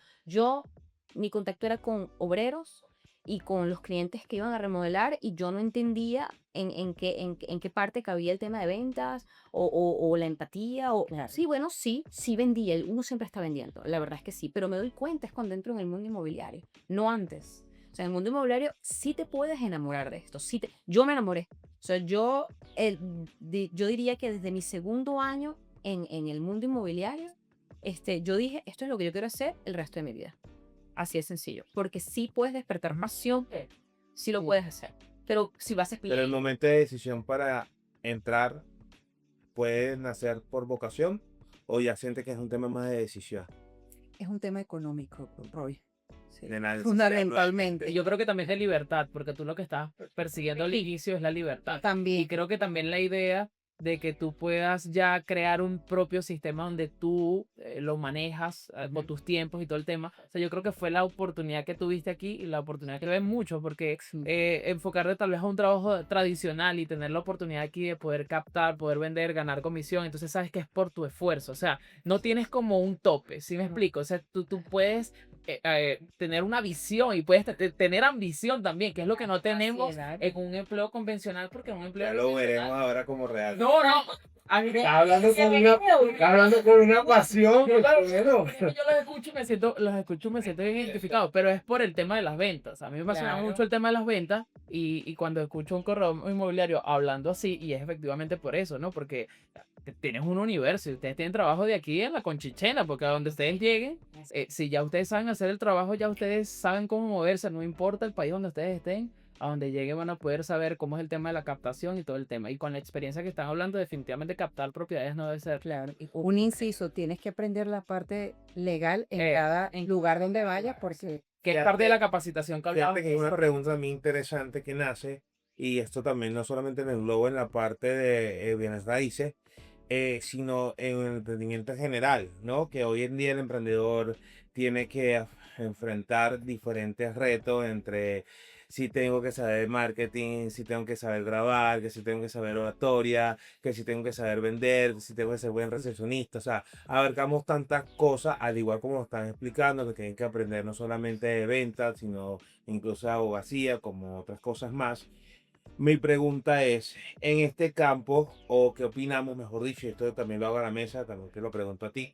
Mi contacto era con obreros y con los clientes que iban a remodelar y yo no entendía en qué parte cabía el tema de ventas o la empatía. Claro. Sí, bueno, sí vendía, uno siempre está vendiendo, la verdad es que sí, pero me doy cuenta es cuando entro en el mundo inmobiliario, no antes. O sea, en el mundo inmobiliario sí te puedes enamorar de esto. Yo me enamoré. O sea, yo diría que desde mi segundo año en el mundo inmobiliario, yo dije, esto es lo que yo quiero hacer el resto de mi vida. Así de sencillo. Porque sí puedes despertar pasión, sí lo Sí. puedes hacer. Pero si vas a Pero el momento de decisión para entrar puede nacer por vocación o ya siente que es un tema más de decisión. Es un tema económico, Roy. Sí. De la necesidad, Fundamentalmente. Yo creo que también es de libertad, porque tú lo que estás persiguiendo al inicio es la libertad. Y También. creo que también la idea de que tú puedas ya crear un propio sistema donde tú lo manejas con tus tiempos y todo el tema. O sea, yo creo que fue la oportunidad que tuviste aquí y la oportunidad que ven mucho, porque Sí. enfocarte tal vez a un trabajo tradicional y tener la oportunidad aquí de poder captar, poder vender, ganar comisión, entonces sabes que es por tu esfuerzo. O sea, no tienes como un tope, ¿sí me explico? O sea, tú puedes tener una visión y puedes tener ambición también, que es lo que no tenemos en un empleo convencional, porque en un empleo Ya lo veremos convencional- ahora como real. No, no. A mí me- Está hablando con una pasión. Claro, Primero. es que yo los escucho y me siento bien identificado, pero es por el tema de las ventas. A mí me apasiona Claro. mucho el tema de las ventas y cuando escucho un corredor inmobiliario hablando así, y es efectivamente por eso, ¿no? Porque tienes un universo y ustedes tienen trabajo de aquí en la Conchichena, porque a donde ustedes lleguen, si ya ustedes saben hacer el trabajo, ya ustedes saben cómo moverse, no importa el país donde ustedes estén. A donde lleguen van a poder saber cómo es el tema de la captación y todo el tema. Y con la experiencia que están hablando, definitivamente captar propiedades no debe ser. Claro. Y un inciso, tienes que aprender la parte legal en Eh, cada lugar donde vayas porque Que es Fíjate- parte de la capacitación que hablamos. Fíjate que es una pregunta muy interesante que nace, y esto también no solamente en el globo en la parte de bienes raíces, sino en el emprendimiento en general, ¿no? Que hoy en día el emprendedor tiene que enfrentar diferentes retos entre si tengo que saber marketing, si tengo que saber grabar, que si tengo que saber oratoria, que si tengo que saber vender, si tengo que ser buen recepcionista. O sea, abarcamos tantas cosas, al igual como lo están explicando, que tienen que aprender no solamente de ventas, sino incluso de abogacía, como otras cosas más. Mi pregunta es, en este campo, o qué opinamos, mejor dicho, y esto también lo hago a la mesa, también te lo pregunto a ti,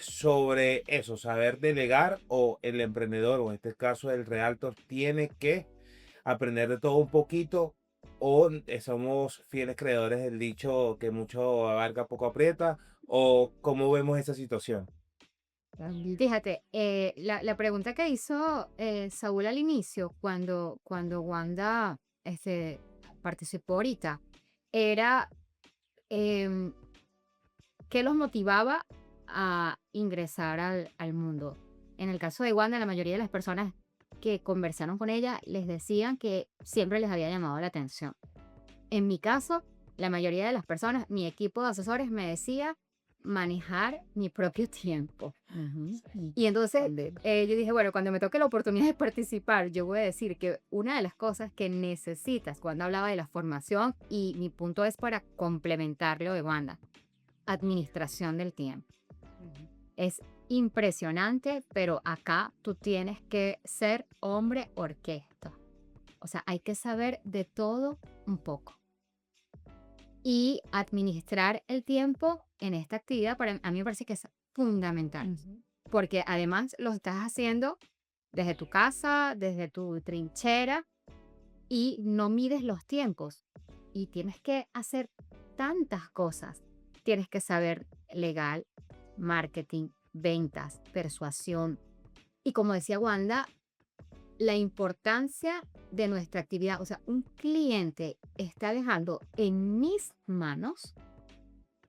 sobre eso, saber delegar o el emprendedor, o en este caso el realtor, tiene que aprender de todo un poquito o somos fieles creadores del dicho que mucho abarca, poco aprieta, o cómo vemos esa situación. Fíjate, la pregunta que hizo Saúl al inicio, cuando Wanda participó ahorita, era em, qué los motivaba a ingresar al mundo. En el caso de Wanda, la mayoría de las personas que conversaron con ella les decían que siempre les había llamado la atención. En mi caso, la mayoría de las personas, mi equipo de asesores me decía manejar mi propio tiempo. Y entonces yo dije, bueno, cuando me toque la oportunidad de participar, yo voy a decir que una de las cosas que necesitas cuando hablaba de la formación, y mi punto es para complementarlo de Wanda, administración del tiempo. Es impresionante, pero acá tú tienes que ser hombre orquesta. O sea, hay que saber de todo un poco. Y administrar el tiempo en esta actividad a mí me parece que es fundamental. Porque además lo estás haciendo desde tu casa, desde tu trinchera, y no mides los tiempos. Y tienes que hacer tantas cosas. Tienes que saber legal, marketing, ventas, persuasión. Y como decía Wanda, la importancia de nuestra actividad. O sea, un cliente está dejando en mis manos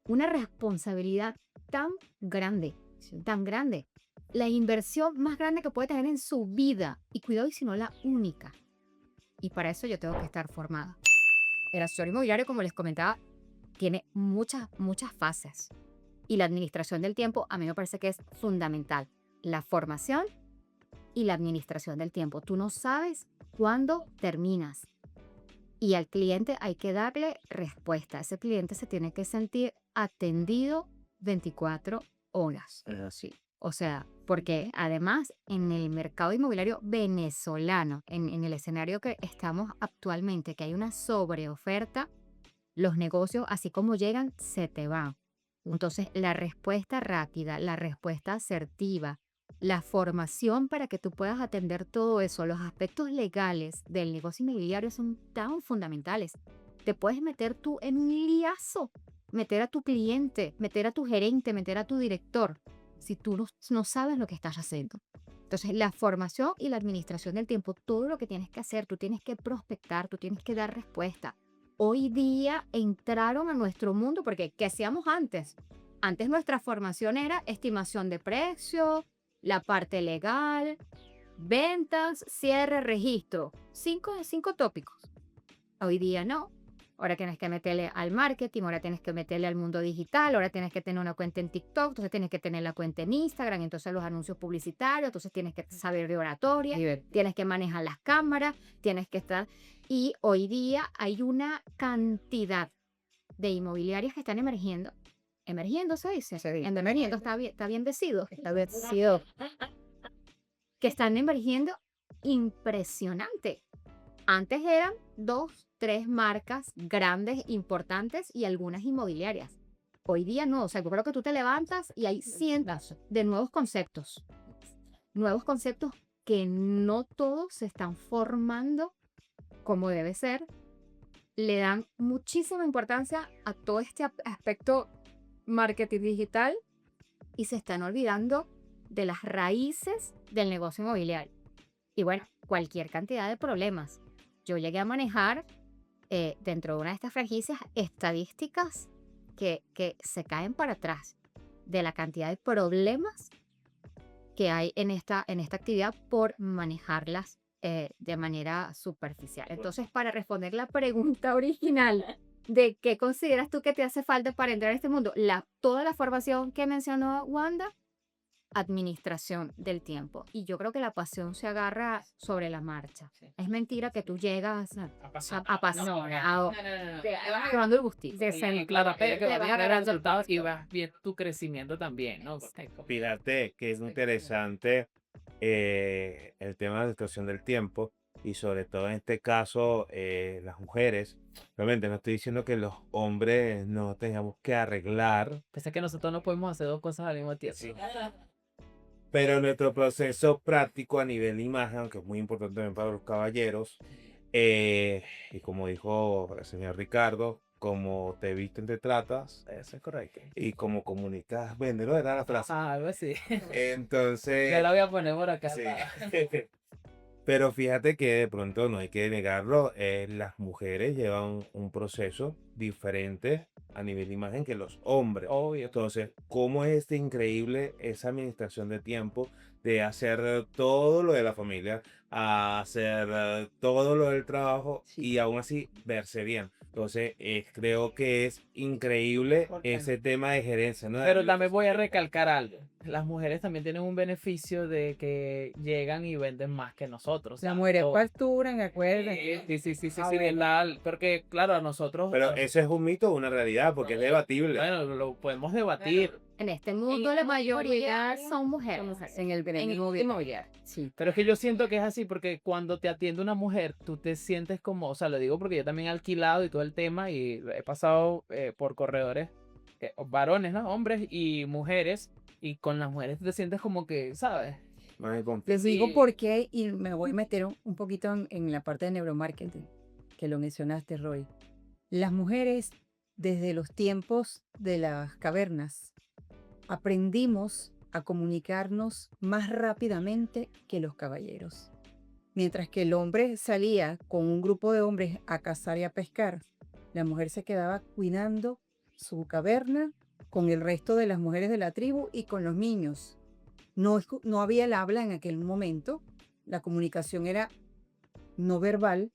una responsabilidad tan grande, tan grande. La inversión más grande que puede tener en su vida. Y cuidado, y si no la única. Y para eso yo tengo que estar formada. El asesor inmobiliario, como les comentaba, tiene muchas fases. Y la administración del tiempo a mí me parece que es fundamental. La formación y la administración del tiempo. Tú no sabes cuándo terminas. Y al cliente hay que darle respuesta. Ese cliente se tiene que sentir atendido 24 horas. Sí. O sea, porque además en el mercado inmobiliario venezolano, en el escenario que estamos actualmente, que hay una sobreoferta, los negocios, así como llegan, se te van. Entonces, la respuesta rápida, la respuesta asertiva, la formación para que tú puedas atender todo eso, los aspectos legales del negocio inmobiliario son tan fundamentales. Te puedes meter tú en un liazo, meter a tu cliente, meter a tu gerente, meter a tu director, si tú no sabes lo que estás haciendo. Entonces, la formación y la administración del tiempo, todo lo que tienes que hacer, tú tienes que prospectar, tú tienes que dar respuesta. Hoy día entraron a nuestro mundo porque ¿qué hacíamos antes? Antes nuestra formación era estimación de precio, la parte legal, ventas, cierre, registro. Cinco tópicos. Hoy día no. Ahora tienes que meterle al marketing, ahora tienes que meterle al mundo digital, ahora tienes que tener una cuenta en TikTok, entonces tienes que tener la cuenta en Instagram, entonces los anuncios publicitarios, entonces tienes que saber de oratoria, tienes que manejar las cámaras, tienes que estar... Y hoy día hay una cantidad de inmobiliarias que están emergiendo. Emergiendo se dice. Emergiendo está bien decido. Está decido. Que están emergiendo impresionante. Antes eran 2, 3 marcas grandes, importantes y algunas inmobiliarias. Hoy día no, o sea, yo creo que tú te levantas y hay cientos de nuevos conceptos. Nuevos conceptos que no todos se están formando como debe ser. Le dan muchísima importancia a todo este aspecto marketing digital y se están olvidando de las raíces del negocio inmobiliario. Y bueno, cualquier cantidad de problemas. Yo llegué a manejar dentro de una de estas franquicias estadísticas que se caen para atrás de la cantidad de problemas que hay en esta actividad por manejarlas de manera superficial. Entonces, para responder la pregunta original de qué consideras tú que te hace falta para entrar a este mundo, toda la formación que mencionó Wanda, administración del tiempo. Y yo creo que la pasión se agarra sobre la marcha. Sí. Es mentira que tú llegas apasionado, No. te vas agarrando el gustito. Y claro, que te vas vas a agarrando el resultados y gusto. vas viendo tu crecimiento también, ¿no? Fíjate que es interesante el tema de la situación del tiempo y sobre todo en este caso las mujeres. Realmente no estoy diciendo que los hombres no tengamos que arreglar, Pensé que nosotros no podemos hacer dos cosas al mismo tiempo. sí, pero nuestro proceso práctico a nivel imagen, aunque es muy importante también para los caballeros, y como dijo el señor Ricardo, como te visten te tratas, eso es correcto, y como comunicas, vende, ¿no? Era la frase. Algo así. Entonces, Ya la voy a poner por acá. sí. Pero fíjate que de pronto no hay que negarlo, las mujeres llevan un proceso diferente a nivel de imagen que los hombres. Obvio. Entonces, ¿cómo es increíble esa administración de tiempo de hacer todo lo de la familia, a hacer todo lo del trabajo y aún así verse bien? Entonces, creo que es increíble Porque- ese tema de gerencia, ¿no? Pero también voy a recalcar algo. Las mujeres también tienen un beneficio de que llegan y venden más que nosotros. Las mujeres O- facturan, acuerden. Sí, Ah, es bueno. verdad. Porque, claro, a nosotros. Pero eso es un mito o una realidad, porque es debatible. Bueno, lo podemos debatir. En este mundo la mayoría son mujeres. En el inmobiliario. Sí. Pero es que yo siento que es así, porque cuando te atiende una mujer, tú te sientes como, o sea, lo digo porque yo también he alquilado y todo el tema, y he pasado por corredores, varones, ¿no? Hombres y mujeres, y con las mujeres te sientes como que, ¿sabes? No hay con- Les digo Sí. por qué y me voy a meter un poquito en la parte de neuromarketing, que lo mencionaste, Roy. Las mujeres, desde los tiempos de las cavernas, aprendimos a comunicarnos más rápidamente que los caballeros. Mientras que el hombre salía con un grupo de hombres a cazar y a pescar, la mujer se quedaba cuidando su caverna con el resto de las mujeres de la tribu y con los niños. No había el habla en aquel momento, la comunicación era no verbal.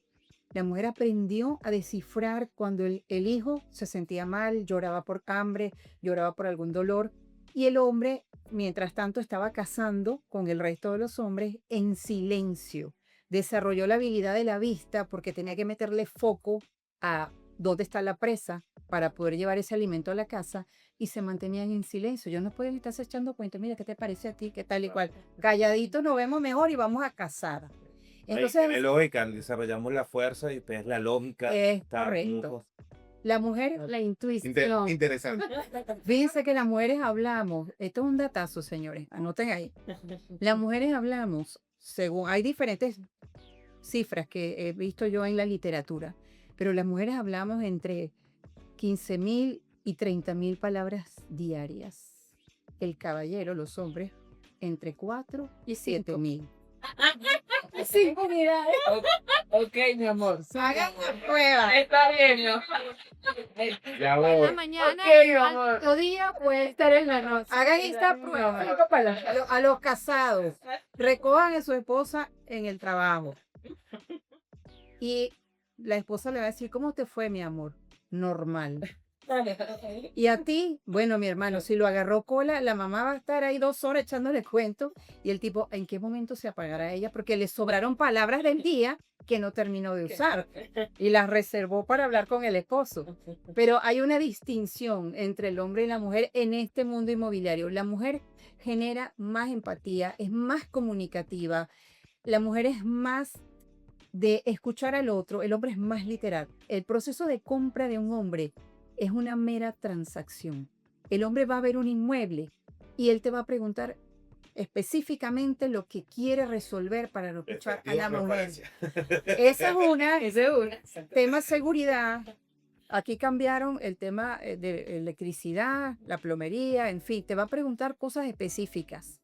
La mujer aprendió a descifrar cuando el hijo se sentía mal, lloraba por hambre, lloraba por algún dolor, y el hombre, mientras tanto, estaba cazando con el resto de los hombres en silencio. Desarrolló la habilidad de la vista porque tenía que meterle foco a dónde está la presa para poder llevar ese alimento a la casa, y se mantenían en silencio. Yo no puedo estar echando cuentos, mira, ¿qué te parece a ti? ¿Qué tal y cual? Calladitos nos vemos mejor y vamos a casar. Ahí tiene Entonces, lógica, desarrollamos la fuerza y ustedes la lógica. es Está correcto. La mujer, La intuición. Interesante. fíjense que las mujeres hablamos, esto es un datazo, señores, anoten ahí. Las mujeres hablamos, según, hay diferentes cifras que he visto yo en la literatura, pero las mujeres hablamos entre 15.000 y 30.000 palabras diarias. El caballero, los hombres, entre 4 y 7.000. 5 unidades. Ok, mi amor. Hagan la prueba. Está bien, mi amor. Ya En la voy. mañana, Ok, mi al amor. mediodía puede estar en la noche. Hagan esta prueba. A los casados, recojan a su esposa en el trabajo. Y la esposa le va a decir, ¿cómo te fue, mi amor? Normal. Y a ti, bueno, mi hermano, si lo agarró cola, la mamá va a estar ahí 2 horas echándole cuento y el tipo, ¿en qué momento se apagará ella? Porque le sobraron palabras del día que no terminó de usar y las reservó para hablar con el esposo. Pero hay una distinción entre el hombre y la mujer en este mundo inmobiliario. La mujer genera más empatía, es más comunicativa, la mujer es más de escuchar al otro, el hombre es más literal. El proceso de compra de un hombre es una mera transacción. El hombre va a ver un inmueble y él te va a preguntar específicamente lo que quiere resolver para no escuchar a la mujer. Esa es una. Ese es una. Tema seguridad. Aquí cambiaron el tema de electricidad, la plomería, en fin, te va a preguntar cosas específicas.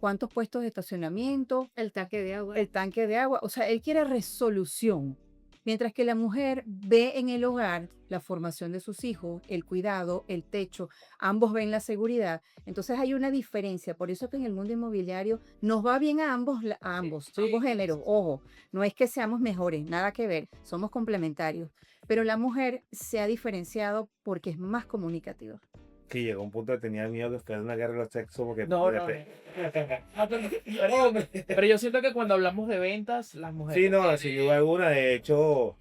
¿Cuántos puestos de estacionamiento? El tanque de agua. El tanque de agua. O sea, él quiere resolución. Mientras que la mujer ve en el hogar la formación de sus hijos, el cuidado, el techo, ambos ven la seguridad. Entonces hay una diferencia. Por eso que en el mundo inmobiliario nos va bien a ambos, ambos géneros. Ojo, no es que seamos mejores, nada que ver, somos complementarios. Pero la mujer se ha diferenciado porque es más comunicativa. Que llegó un punto que tenía miedo de estar en una guerra de los sexos porque No, no. Pero yo siento que cuando hablamos de ventas, las mujeres. Sí, no, sin duda alguna. De hecho,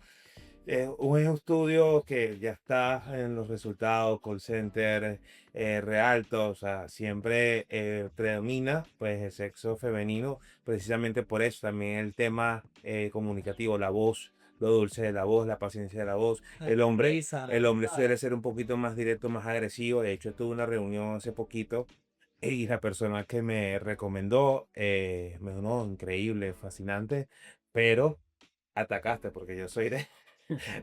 es un estudio que ya está en los resultados, call center, Realto, o sea, siempre predomina pues el sexo femenino, precisamente por eso también el tema comunicativo, la voz, lo dulce de la voz, la paciencia de la voz. El hombre suele ser un poquito más directo, más agresivo. De hecho, tuve una reunión hace poquito y la persona que me recomendó me dijo, no, increíble, fascinante, pero atacaste porque yo soy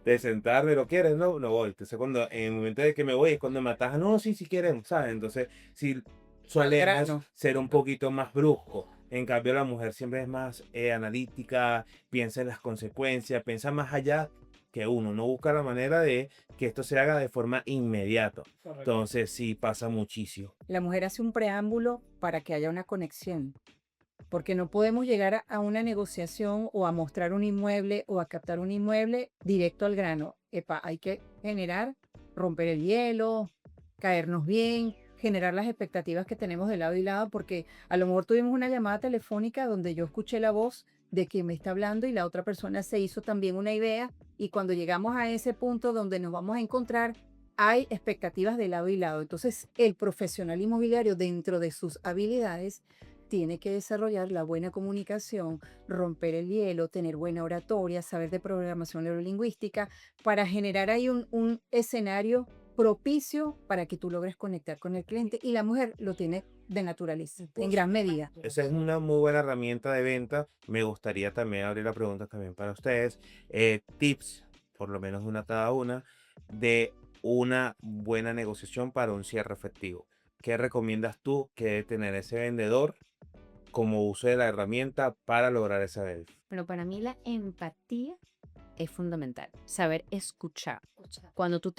de sentarme, ¿lo quieres? No, no voy. Entonces, cuando en el momento de que me voy es cuando me atajan, no, sí, sí quieren, ¿sabes? Entonces, sí, suele grano. ser un poquito más brusco. En cambio, la mujer siempre es más analítica, piensa en las consecuencias, piensa más allá que uno, no busca la manera de que esto se haga de forma inmediata. Entonces, sí, pasa muchísimo. La mujer hace un preámbulo para que haya una conexión. Porque no podemos llegar a una negociación o a mostrar un inmueble o a captar un inmueble directo al grano. Epa, hay que generar, romper el hielo, caernos bien, generar las expectativas que tenemos de lado y lado, porque a lo mejor tuvimos una llamada telefónica donde yo escuché la voz de quien me está hablando y la otra persona se hizo también una idea y cuando llegamos a ese punto donde nos vamos a encontrar, hay expectativas de lado y lado. Entonces, el profesional inmobiliario dentro de sus habilidades tiene que desarrollar la buena comunicación, romper el hielo, tener buena oratoria, saber de programación neurolingüística, para generar ahí un escenario propicio para que tú logres conectar con el cliente. Y la mujer lo tiene de naturaleza, en gran medida. Esa es una muy buena herramienta de venta. Me gustaría también abrir la pregunta también para ustedes. Tips, por lo menos una cada una, de una buena negociación para un cierre efectivo. ¿Qué recomiendas tú que debe tener ese vendedor como uso de la herramienta para lograr esa venta? Pero para mí la empatía es fundamental. Saber escuchar. Cuando tú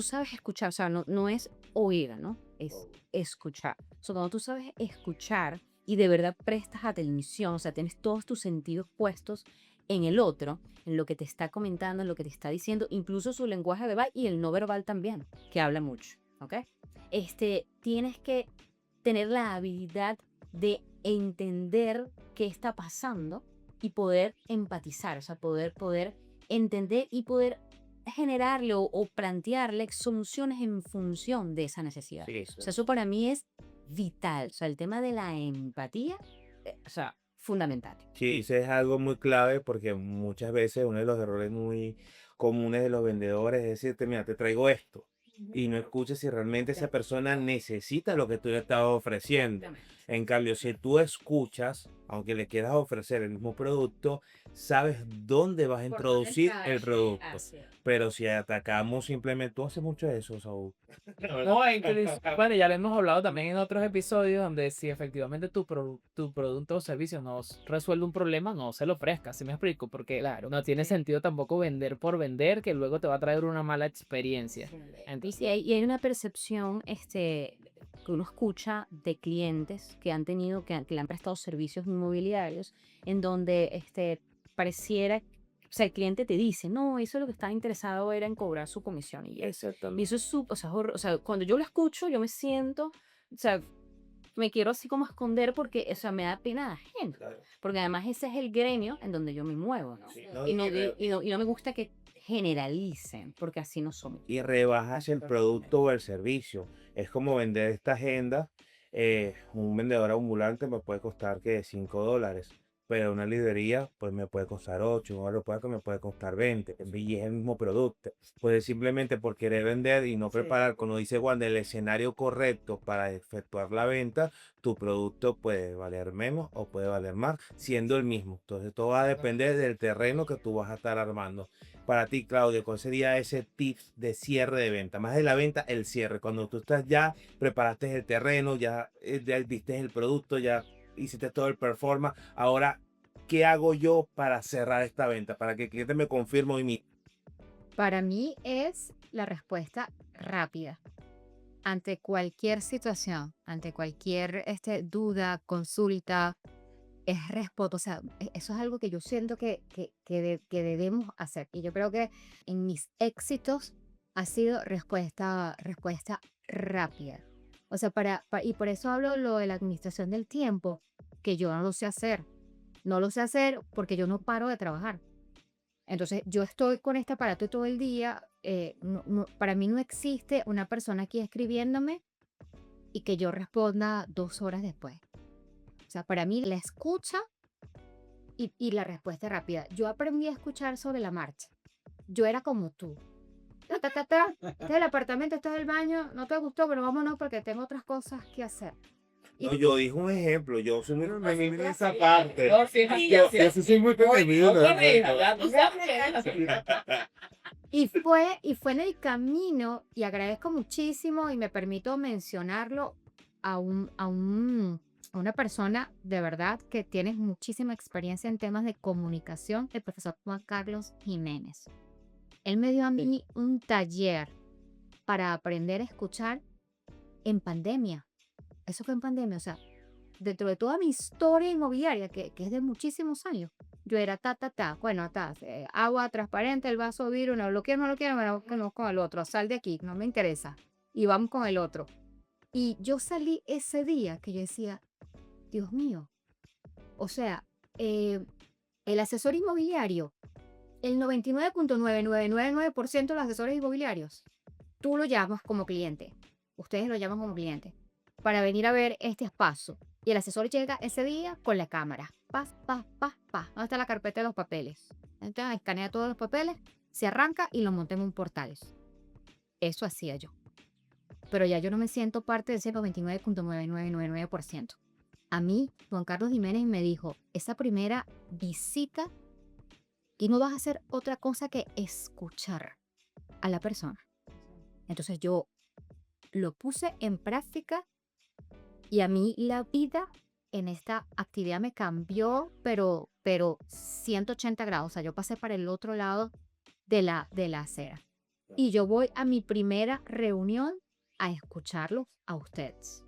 sabes escuchar, o sea, no es oír, ¿no? Es escuchar. O sea, cuando tú sabes escuchar y de verdad prestas atención, o sea, tienes todos tus sentidos puestos en el otro, en lo que te está comentando, en lo que te está diciendo, incluso su lenguaje verbal y el no verbal también, que habla mucho, ¿ok? Tienes que tener la habilidad de entender qué está pasando y poder empatizar, o sea, poder entender y poder generarle o plantearle soluciones en función de esa necesidad. Sí, O sea, eso para mí es vital. O sea, el tema de la empatía, o sea, fundamental. sí, eso es algo muy clave porque muchas veces uno de los errores muy comunes de los vendedores es decirte, mira, te traigo esto y no escuches si realmente esa persona necesita lo que tú le estás ofreciendo. En cambio, si tú escuchas, aunque le quieras ofrecer el mismo producto, sabes dónde vas a introducir el producto. Así es. Pero si atacamos simplemente, tú haces mucho de eso, Saúl. No, bueno, ya lo hemos hablado también en otros episodios donde si efectivamente tu producto o servicio no resuelve un problema, no se lo ofrezcas, ¿sí me explico? Porque Claro. no tiene sentido tampoco vender por vender, que luego te va a traer una mala experiencia. Y Entonces, sí, y hay una percepción que uno escucha de clientes que han tenido, que le han prestado servicios inmobiliarios, en donde pareciera, o sea, el cliente te dice, no, eso lo que estaba interesado era en cobrar su comisión y ya. Y Exactamente. eso es o sea, o sea, cuando yo lo escucho, yo me siento, o sea, me quiero así como esconder porque, o sea, me da pena ajena. Claro. Porque además ese es el gremio en donde yo me muevo, ¿no? Sí, no, Y no me gusta que generalicen, porque así no somos. y rebajas el producto o el servicio. Es como vender esta agenda. Un vendedor ambulante me puede costar que $5, pero una librería pues me puede costar 8, un aeropuerto me puede costar 20, y es el mismo producto. Pues simplemente por querer vender y no preparar, como dice Juan, el escenario correcto para efectuar la venta, tu producto puede valer menos o puede valer más, siendo el mismo. Entonces todo va a depender del terreno que tú vas a estar armando. Para ti, Claudio, ¿cuál sería ese tips de cierre de venta? Más de la venta, el cierre. Cuando tú estás ya, preparaste el terreno, ya viste el producto, ya hiciste todo el performance. Ahora, ¿qué hago yo para cerrar esta venta? Para que el cliente me confirme hoy mismo. Para mí es la respuesta rápida. Ante cualquier situación, ante cualquier duda, consulta, es respuesta. O sea, eso es algo que yo siento que debemos hacer. Y yo creo que en mis éxitos ha sido respuesta rápida. O sea, y por eso hablo lo de la administración del tiempo, que yo no lo sé hacer. No lo sé hacer porque yo no paro de trabajar. Entonces, yo estoy con este aparato todo el día. Para mí no existe una persona aquí escribiéndome y que yo responda 2 horas después. O sea, para mí la escucha y la respuesta rápida. Yo aprendí a escuchar sobre la marcha. Yo era como tú. Este es el apartamento, este es el baño. No te gustó, pero vámonos porque tengo otras cosas que hacer. No, yo dije un ejemplo, yo soy muy femenino en esa parte. no, sí, Yo sí soy muy femenino. Y fue en el camino, y agradezco muchísimo, y me permito mencionarlo a una persona de verdad que tiene muchísima experiencia en temas de comunicación, el profesor Juan Carlos Jiménez. Él me dio a mí un taller para aprender a escuchar en pandemia. Eso fue en pandemia, o sea, dentro de toda mi historia inmobiliaria, que es de muchísimos años, yo era bueno, agua transparente, el vaso vidrio, no lo quiero, bueno, con el otro, sal de aquí, no me interesa, y vamos con el otro. Y yo salí ese día que yo decía, Dios mío, o sea, el asesor inmobiliario, el 99.9999% de los asesores inmobiliarios, tú lo llamas como cliente, ustedes lo llaman como cliente, para venir a ver este espacio. Y el asesor llega ese día con la cámara. Paz. ¿Dónde está la carpeta de los papeles? Entonces escanea todos los papeles, se arranca y lo monta en un portal. Eso hacía yo. Pero ya yo no me siento parte de ese 99.9999%. A mí, Juan Carlos Jiménez me dijo, esa primera visita, y no vas a hacer otra cosa que escuchar a la persona. Entonces yo lo puse en práctica. Y a mí la vida en esta actividad me cambió, pero 180 grados. O sea, yo pasé para el otro lado de la acera. Y yo voy a mi primera reunión a escucharlos a ustedes.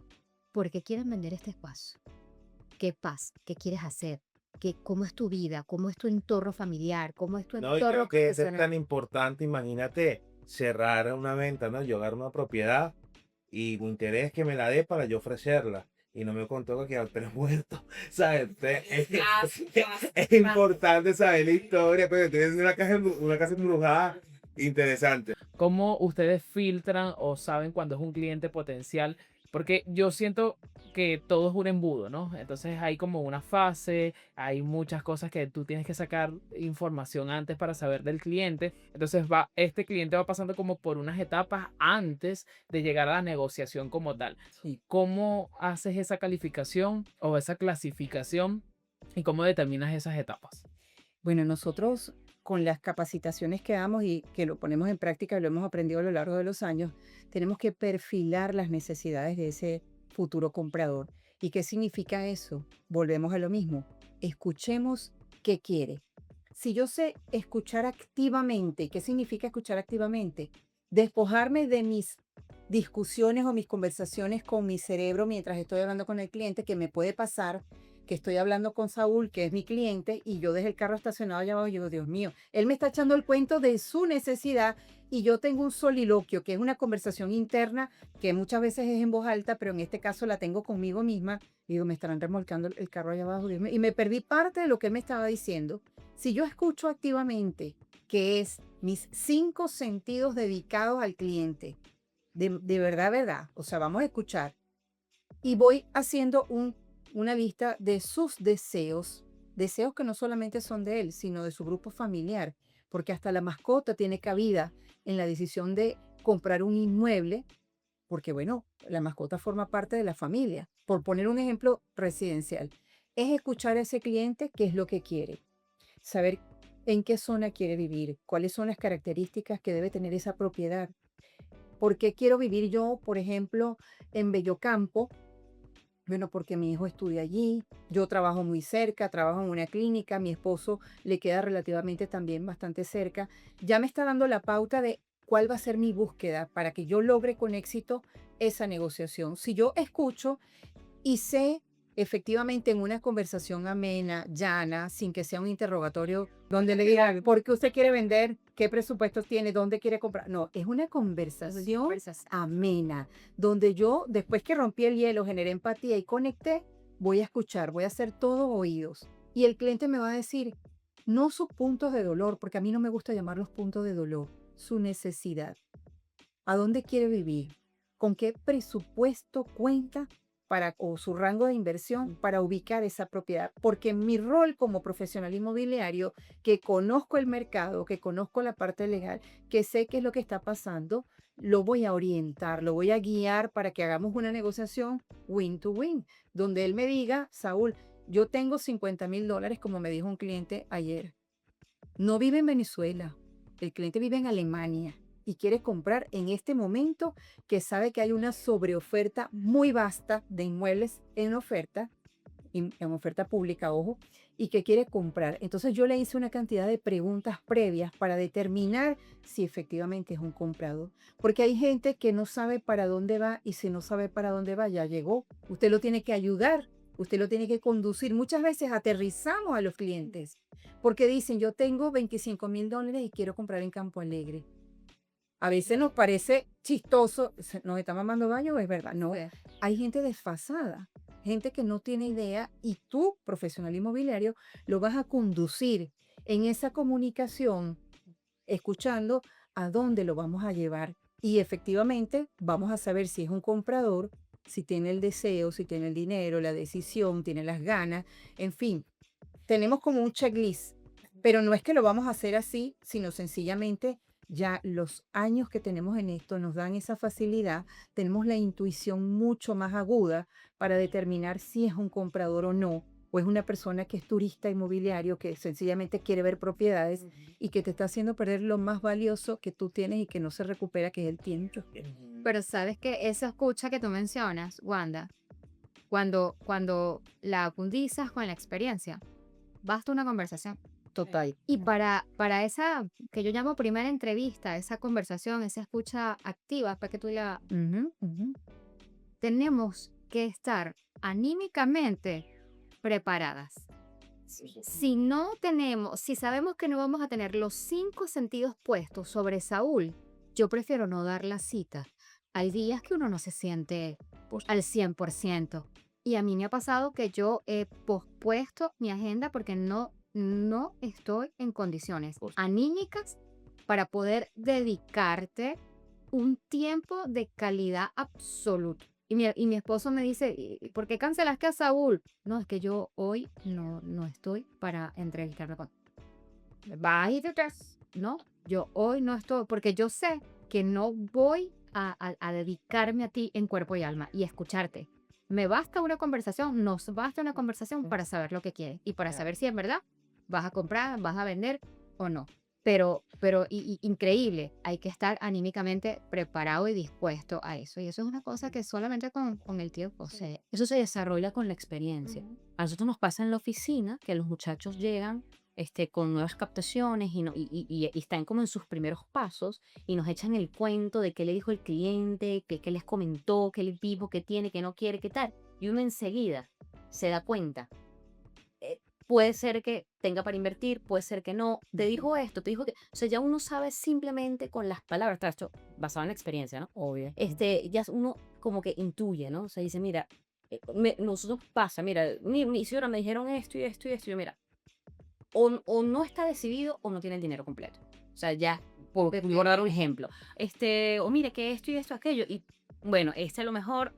¿Por qué quieren vender este espacio? ¿Qué pasa? ¿Qué quieres hacer? ¿Cómo es tu vida? ¿Cómo es tu entorno familiar? ¿Cómo es tu No, y entorno creo que eso es profesional? tan importante. Imagínate cerrar una venta, ¿no? Yo agarro una propiedad y mi interés es que me la dé para yo ofrecerla. Y no me contó que al tres muertos, ¿sabes? Es importante saber la historia. Pero tienes una casa embrujada. Interesante. ¿Cómo ustedes filtran o saben cuando es un cliente potencial? Porque yo siento que todo es un embudo, ¿no? Entonces hay como una fase, hay muchas cosas que tú tienes que sacar información antes para saber del cliente. Entonces este cliente va pasando como por unas etapas antes de llegar a la negociación como tal. Sí. ¿Cómo haces esa calificación o esa clasificación y cómo determinas esas etapas? Bueno, nosotros con las capacitaciones que damos y que lo ponemos en práctica y lo hemos aprendido a lo largo de los años, tenemos que perfilar las necesidades de ese futuro comprador. ¿Y qué significa eso? Volvemos a lo mismo. Escuchemos qué quiere. Si yo sé escuchar activamente, ¿qué significa escuchar activamente? Despojarme de mis discusiones o mis conversaciones con mi cerebro mientras estoy hablando con el cliente, que me puede pasar que estoy hablando con Saúl, que es mi cliente, y yo desde el carro estacionado allá abajo, yo digo, Dios mío, él me está echando el cuento de su necesidad y yo tengo un soliloquio, que es una conversación interna que muchas veces es en voz alta, pero en este caso la tengo conmigo misma. Y digo, me estarán remolcando el carro allá abajo, Dios mío, y me perdí parte de lo que él me estaba diciendo. Si yo escucho activamente, que es mis 5 sentidos dedicados al cliente, de verdad, o sea, vamos a escuchar, y voy haciendo una lista de sus deseos, deseos que no solamente son de él, sino de su grupo familiar, porque hasta la mascota tiene cabida en la decisión de comprar un inmueble, porque bueno, la mascota forma parte de la familia. Por poner un ejemplo residencial, es escuchar a ese cliente qué es lo que quiere, saber en qué zona quiere vivir, cuáles son las características que debe tener esa propiedad. ¿Por qué quiero vivir yo, por ejemplo, en Bellocampo? Bueno, porque mi hijo estudia allí, yo trabajo muy cerca, trabajo en una clínica, mi esposo le queda relativamente también bastante cerca. Ya me está dando la pauta de cuál va a ser mi búsqueda para que yo logre con éxito esa negociación. Si yo escucho y sé efectivamente en una conversación amena, llana, sin que sea un interrogatorio donde le digan, ¿por qué usted quiere vender? ¿Qué presupuestos tiene? ¿Dónde quiere comprar? No, es una conversación Conversas. amena, donde yo, después que rompí el hielo, generé empatía y conecté, voy a escuchar, voy a hacer todo oídos. Y el cliente me va a decir, no sus puntos de dolor, porque a mí no me gusta llamar los puntos de dolor, su necesidad. ¿A dónde quiere vivir? ¿Con qué presupuesto cuenta para, o su rango de inversión para ubicar esa propiedad? Porque mi rol como profesional inmobiliario, que conozco el mercado, que conozco la parte legal, que sé qué es lo que está pasando, lo voy a orientar, lo voy a guiar para que hagamos una negociación win to win, donde él me diga, Saúl, yo tengo $50,000, como me dijo un cliente ayer. No vive en Venezuela, el cliente vive en Alemania y quiere comprar en este momento, que sabe que hay una sobreoferta muy vasta de inmuebles en oferta pública, ojo, y que quiere comprar. Entonces yo le hice una cantidad de preguntas previas para determinar si efectivamente es un comprador. Porque hay gente que no sabe para dónde va, y si no sabe para dónde va, ya llegó. Usted lo tiene que ayudar, usted lo tiene que conducir. Muchas veces aterrizamos a los clientes porque dicen, yo tengo $25,000 y quiero comprar en Campo Alegre. A veces nos parece chistoso, nos está mamando gallo, es verdad. No, Sí. hay gente desfasada, gente que no tiene idea, y tú, profesional inmobiliario, lo vas a conducir en esa comunicación, escuchando a dónde lo vamos a llevar. Y efectivamente vamos a saber si es un comprador, si tiene el deseo, si tiene el dinero, la decisión, tiene las ganas, en fin, tenemos como un checklist, pero no es que lo vamos a hacer así, sino sencillamente ya los años que tenemos en esto nos dan esa facilidad, tenemos la intuición mucho más aguda para determinar si es un comprador o no, o es una persona que es turista inmobiliario, que sencillamente quiere ver propiedades y que te está haciendo perder lo más valioso que tú tienes y que no se recupera, que es el tiempo. Pero sabes que esa escucha que tú mencionas, Wanda, cuando la agudizas con la experiencia, basta una conversación. Total. Y para esa que yo llamo primera entrevista, esa conversación, esa escucha activa, para que tú la Ujú, ujú. tenemos que estar anímicamente preparadas. Si no tenemos, si sabemos que no vamos a tener los 5 sentidos puestos sobre Saúl, yo prefiero no dar la cita. Hay días que uno no se siente al 100%. Y a mí me ha pasado que yo he pospuesto mi agenda porque no estoy en condiciones anímicas para poder dedicarte un tiempo de calidad absoluto. Y mi esposo me dice, "¿Y por qué cancelaste a Saúl?" No, es que yo hoy no estoy para entrevistarme con... Vas y te traes. No, yo hoy no estoy, porque yo sé que no voy a dedicarme a ti en cuerpo y alma y escucharte. Me basta una conversación, nos basta una conversación para saber lo que quieres y para saber si en verdad vas a comprar, vas a vender o no. Pero increíble, hay que estar anímicamente preparado y dispuesto a eso. Y eso es una cosa que solamente con el tiempo se... Eso se desarrolla con la experiencia. Ujú. A nosotros nos pasa en la oficina que los muchachos llegan con nuevas captaciones y están como en sus primeros pasos y nos echan el cuento de qué le dijo el cliente, qué les comentó, qué les dijo, qué tiene, qué no quiere, qué tal. Y uno enseguida se da cuenta. Puede ser que tenga para invertir, puede ser que no. Te dijo esto, te dijo que... O sea, ya uno sabe simplemente con las palabras, está esto basado en la experiencia, ¿no? Obvio. Ya uno como que intuye, ¿no? O sea, dice, mira, nosotros pasa, mira, mi señora me dijeron esto y esto y esto, y yo, mira, o no está decidido o no tiene el dinero completo. O sea, ya, por dar un ejemplo. O mire, que esto y esto, aquello, y bueno, a lo mejor,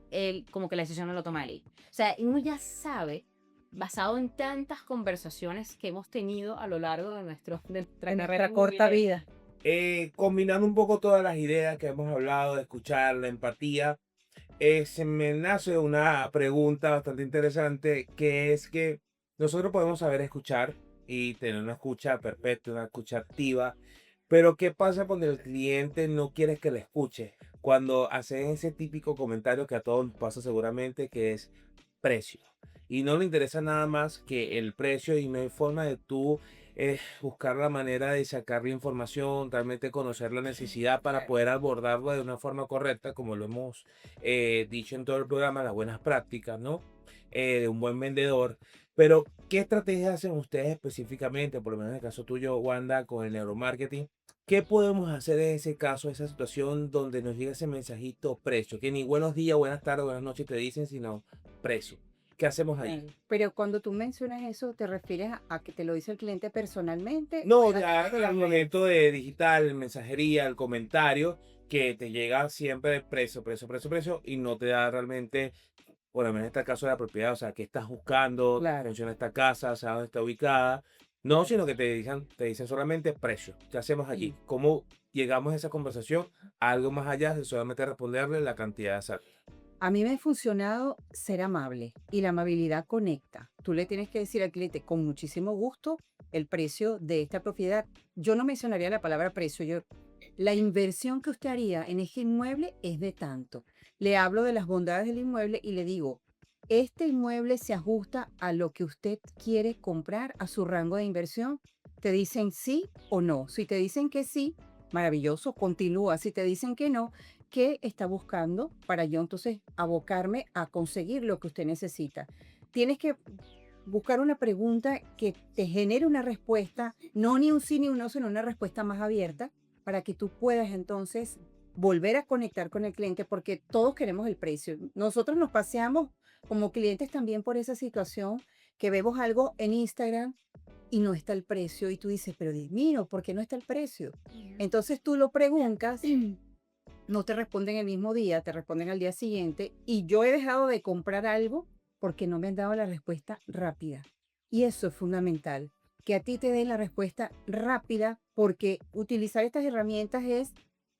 como que la decisión no lo toma él. O sea, uno ya sabe, basado en tantas conversaciones que hemos tenido a lo largo de nuestra En carrera nuestra corta inmobiliaria. vida. Combinando un poco todas las ideas que hemos hablado, de escuchar, la empatía, se me nace una pregunta bastante interesante, que es que nosotros podemos saber escuchar y tener una escucha perfecta, una escucha activa, pero ¿qué pasa cuando el cliente no quiere que le escuche? Cuando hacen ese típico comentario que a todos nos pasa seguramente, que es precio. Y no le interesa nada más que el precio y no hay forma de tú buscar la manera de sacar la información, realmente conocer la necesidad para poder abordarlo de una forma correcta, como lo hemos dicho en todo el programa, las buenas prácticas, ¿no? De un buen vendedor. Pero, ¿qué estrategias hacen ustedes específicamente, por lo menos en el caso tuyo, Wanda, con el neuromarketing? ¿Qué podemos hacer en ese caso, esa situación donde nos llega ese mensajito precio? Que ni buenos días, buenas tardes, buenas noches te dicen, sino precio. ¿Qué hacemos ahí? Claro. Pero cuando tú mencionas eso, ¿te refieres a que te lo dice el cliente personalmente o No, es a ya través de en las el redes? momento de digital, mensajería, el comentario, que te llega siempre precio, precio, precio, precio, y no te da realmente, por lo menos en este caso de la propiedad, o sea, qué estás buscando, Claro. funciona esta casa, o sea, dónde está ubicada. No, sino que te dicen solamente precio. ¿Qué hacemos allí? Sí. ¿Cómo llegamos a esa conversación a algo más allá de solamente responderle la cantidad exacta? A mí me ha funcionado ser amable y la amabilidad conecta. Tú le tienes que decir al cliente con muchísimo gusto el precio de esta propiedad. Yo no mencionaría la palabra precio, la inversión que usted haría en este inmueble es de tanto. Le hablo de las bondades del inmueble y le digo, este inmueble se ajusta a lo que usted quiere comprar, a su rango de inversión. Te dicen sí o no. Si te dicen que sí, maravilloso, continúa. Si te dicen que no, ¿qué está buscando para yo entonces abocarme a conseguir lo que usted necesita? Tienes que buscar una pregunta que te genere una respuesta, no ni un sí ni un no, sino una respuesta más abierta para que tú puedas entonces volver a conectar con el cliente porque todos queremos el precio. Nosotros nos paseamos como clientes también por esa situación que vemos algo en Instagram y no está el precio y tú dices, pero Dios mío, ¿por qué no está el precio? Entonces tú lo preguntas, no te responden el mismo día, te responden al día siguiente y yo he dejado de comprar algo porque no me han dado la respuesta rápida. Y eso es fundamental, que a ti te den la respuesta rápida porque utilizar estas herramientas es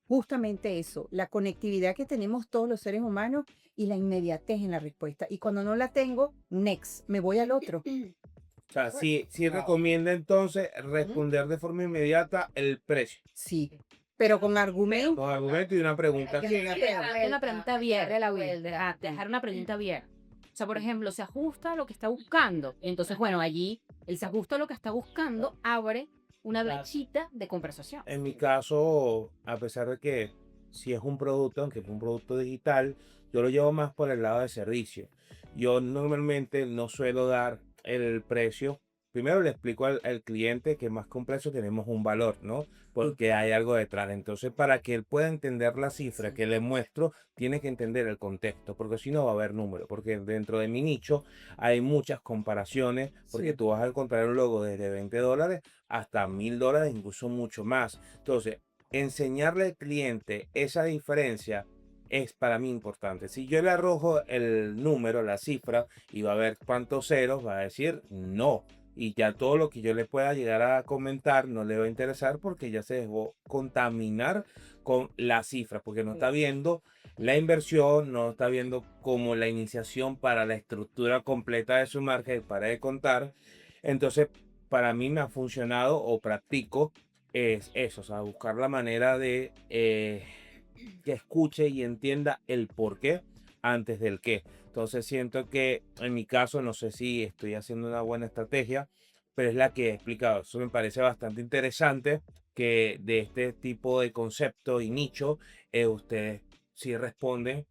justamente eso, la conectividad que tenemos todos los seres humanos y la inmediatez en la respuesta. Y cuando no la tengo, next, me voy al otro. O sea, sí recomienda entonces responder de forma inmediata el precio, Sí, pero con argumentos. con argumento y una pregunta. Una pregunta abierta, dejar una pregunta abierta. O sea, por ejemplo, se ajusta a lo que está buscando. Entonces, bueno, allí él se ajusta a lo que está buscando, abre una brechita de conversación. En mi caso, a pesar de que si es un producto, aunque es un producto digital, yo lo llevo más por el lado de servicio. Yo normalmente no suelo dar el precio primero le explico al cliente que más que un precio tenemos un valor, ¿no? Porque hay algo detrás. Entonces, para que él pueda entender la cifra que le muestro, tiene que entender el contexto, porque si no va a haber número. Porque dentro de mi nicho hay muchas comparaciones, porque tú vas a encontrar un logo desde $20 hasta $1000, incluso mucho más. Entonces, enseñarle al cliente esa diferencia es para mí importante. Si yo le arrojo el número, la cifra, y va a ver cuántos ceros, va a decir no. Y ya todo lo que yo le pueda llegar a comentar no le va a interesar porque ya se dejó contaminar con la cifra, porque no está viendo la inversión, no está viendo como la iniciación para la estructura completa de su marca y para de contar. Entonces, para mí me ha funcionado o practico es eso, o sea, buscar la manera de que escuche y entienda el por qué antes del qué. Entonces siento que en mi caso, no sé si estoy haciendo una buena estrategia, pero es la que he explicado. Eso me parece bastante interesante que de este tipo de concepto y nicho, ustedes sí responden,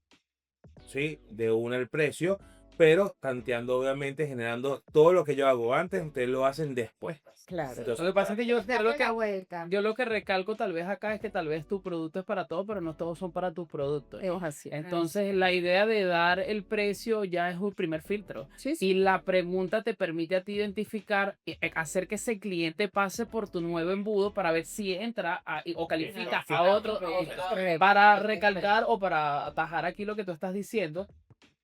sí, de una el precio, pero tanteando obviamente, generando todo lo que yo hago antes, ustedes lo hacen después. Claro. Entonces, Lo que pasa es que yo, yo lo Darle que, la vuelta. yo lo que recalco tal vez acá es que tal vez tu producto es para todo, pero no todos son para tus productos. Es así. Entonces, la idea de dar el precio ya es un primer filtro. Sí, sí. Y la pregunta te permite a ti identificar, hacer que ese cliente pase por tu nuevo embudo para ver si entra o califica a otro. Para recalcar o para atajar aquí lo que tú estás diciendo,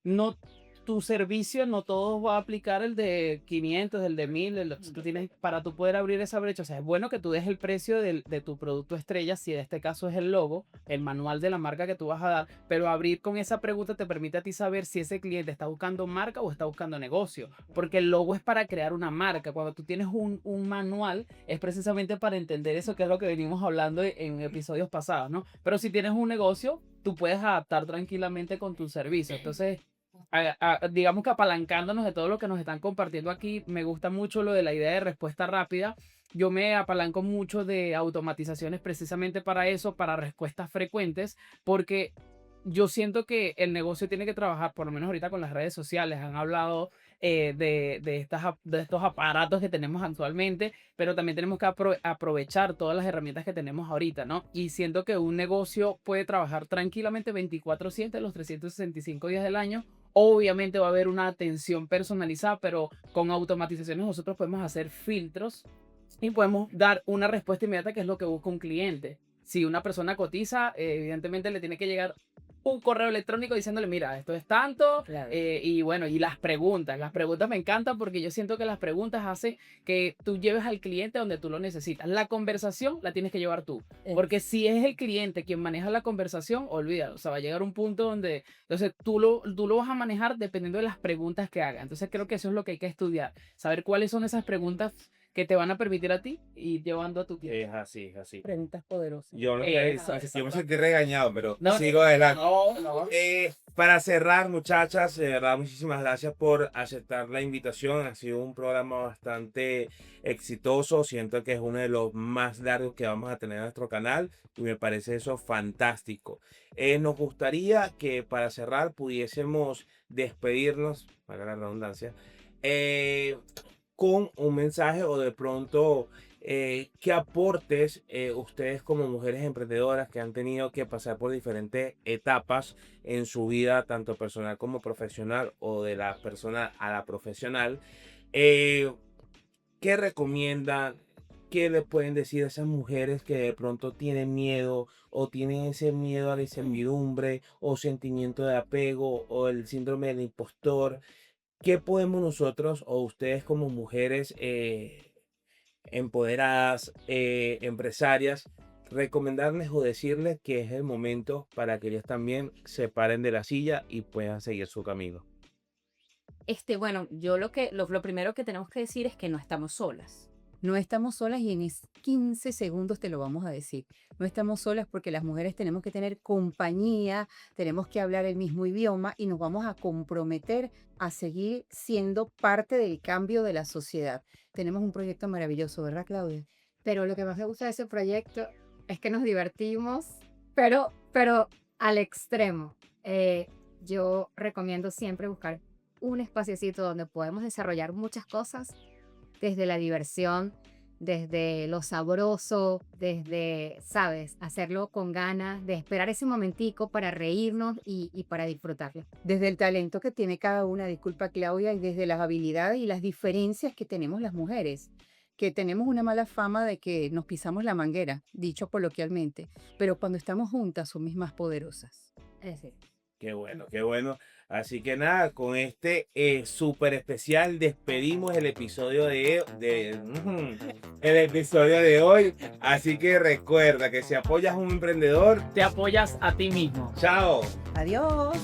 no, tu servicio no todos va a aplicar el de 500, el de 1000, tú tienes para tú poder abrir esa brecha. O sea, es bueno que tú des el precio de tu producto estrella, si en este caso es el logo, el manual de la marca que tú vas a dar, pero abrir con esa pregunta te permite a ti saber si ese cliente está buscando marca o está buscando negocio, porque el logo es para crear una marca. Cuando tú tienes un manual es precisamente para entender eso, que es lo que venimos hablando en episodios pasados, ¿no? Pero si tienes un negocio, tú puedes adaptar tranquilamente con tu servicio. Entonces, digamos que apalancándonos de todo lo que nos están compartiendo aquí, me gusta mucho lo de la idea de respuesta rápida. Yo me apalanco mucho de automatizaciones precisamente para eso, para respuestas frecuentes, porque yo siento que el negocio tiene que trabajar, por lo menos ahorita con las redes sociales, han hablado de estos aparatos que tenemos actualmente, pero también tenemos que aprovechar todas las herramientas que tenemos ahorita, ¿no? Y siento que un negocio puede trabajar tranquilamente 24/7 los 365 días del año. Obviamente va a haber una atención personalizada, pero con automatizaciones nosotros podemos hacer filtros y podemos dar una respuesta inmediata, que es lo que busca un cliente. Si una persona cotiza, evidentemente le tiene que llegar un correo electrónico diciéndole, mira, esto es tanto, Claro. y bueno, y las preguntas me encantan porque yo siento que las preguntas hacen que tú lleves al cliente donde tú lo necesitas. La conversación la tienes que llevar tú, porque si es el cliente quien maneja la conversación, olvídalo, o sea, va a llegar un punto donde, entonces tú lo vas a manejar dependiendo de las preguntas que haga. Entonces creo que eso es lo que hay que estudiar, saber cuáles son esas preguntas que te van a permitir a ti ir llevando a tu cliente. es así, es así. Preguntas poderosas. Yo, Exacto. yo me sentí regañado, pero No, sigo adelante. No. Para cerrar, muchachas, de verdad, muchísimas gracias por aceptar la invitación. Ha sido un programa bastante exitoso. Siento que es uno de los más largos que vamos a tener en nuestro canal y me parece eso fantástico. Nos gustaría que para cerrar pudiésemos despedirnos, para la redundancia, con un mensaje o de pronto qué aportes ustedes como mujeres emprendedoras que han tenido que pasar por diferentes etapas en su vida, tanto personal como profesional o de la persona a la profesional, ¿qué recomiendan? ¿Qué le pueden decir a esas mujeres que de pronto tienen miedo o tienen ese miedo a la incertidumbre o sentimiento de apego o el síndrome del impostor? ¿Qué podemos nosotros o ustedes como mujeres empoderadas, empresarias, recomendarles o decirles que es el momento para que ellas también se paren de la silla y puedan seguir su camino? Bueno, yo lo primero que tenemos que decir es que no estamos solas. No estamos solas y en 15 segundos te lo vamos a decir. No estamos solas porque las mujeres tenemos que tener compañía, tenemos que hablar el mismo idioma y nos vamos a comprometer a seguir siendo parte del cambio de la sociedad. Tenemos un proyecto maravilloso, ¿verdad, Claudia? Pero lo que más me gusta de ese proyecto es que nos divertimos, pero al extremo. Yo recomiendo siempre buscar un espaciocito donde podemos desarrollar muchas cosas, desde la diversión, desde lo sabroso, desde, sabes, hacerlo con ganas, de esperar ese momentico para reírnos y para disfrutarlo. Desde el talento que tiene cada una, disculpa Claudia, y desde las habilidades y las diferencias que tenemos las mujeres, que tenemos una mala fama de que nos pisamos la manguera, dicho coloquialmente, pero cuando estamos juntas somos más poderosas. Es decir, Qué bueno, qué bueno. Así que nada, con este súper especial despedimos el episodio el episodio de hoy. Así que recuerda que si apoyas a un emprendedor, Te apoyas a ti mismo. chao. Adiós.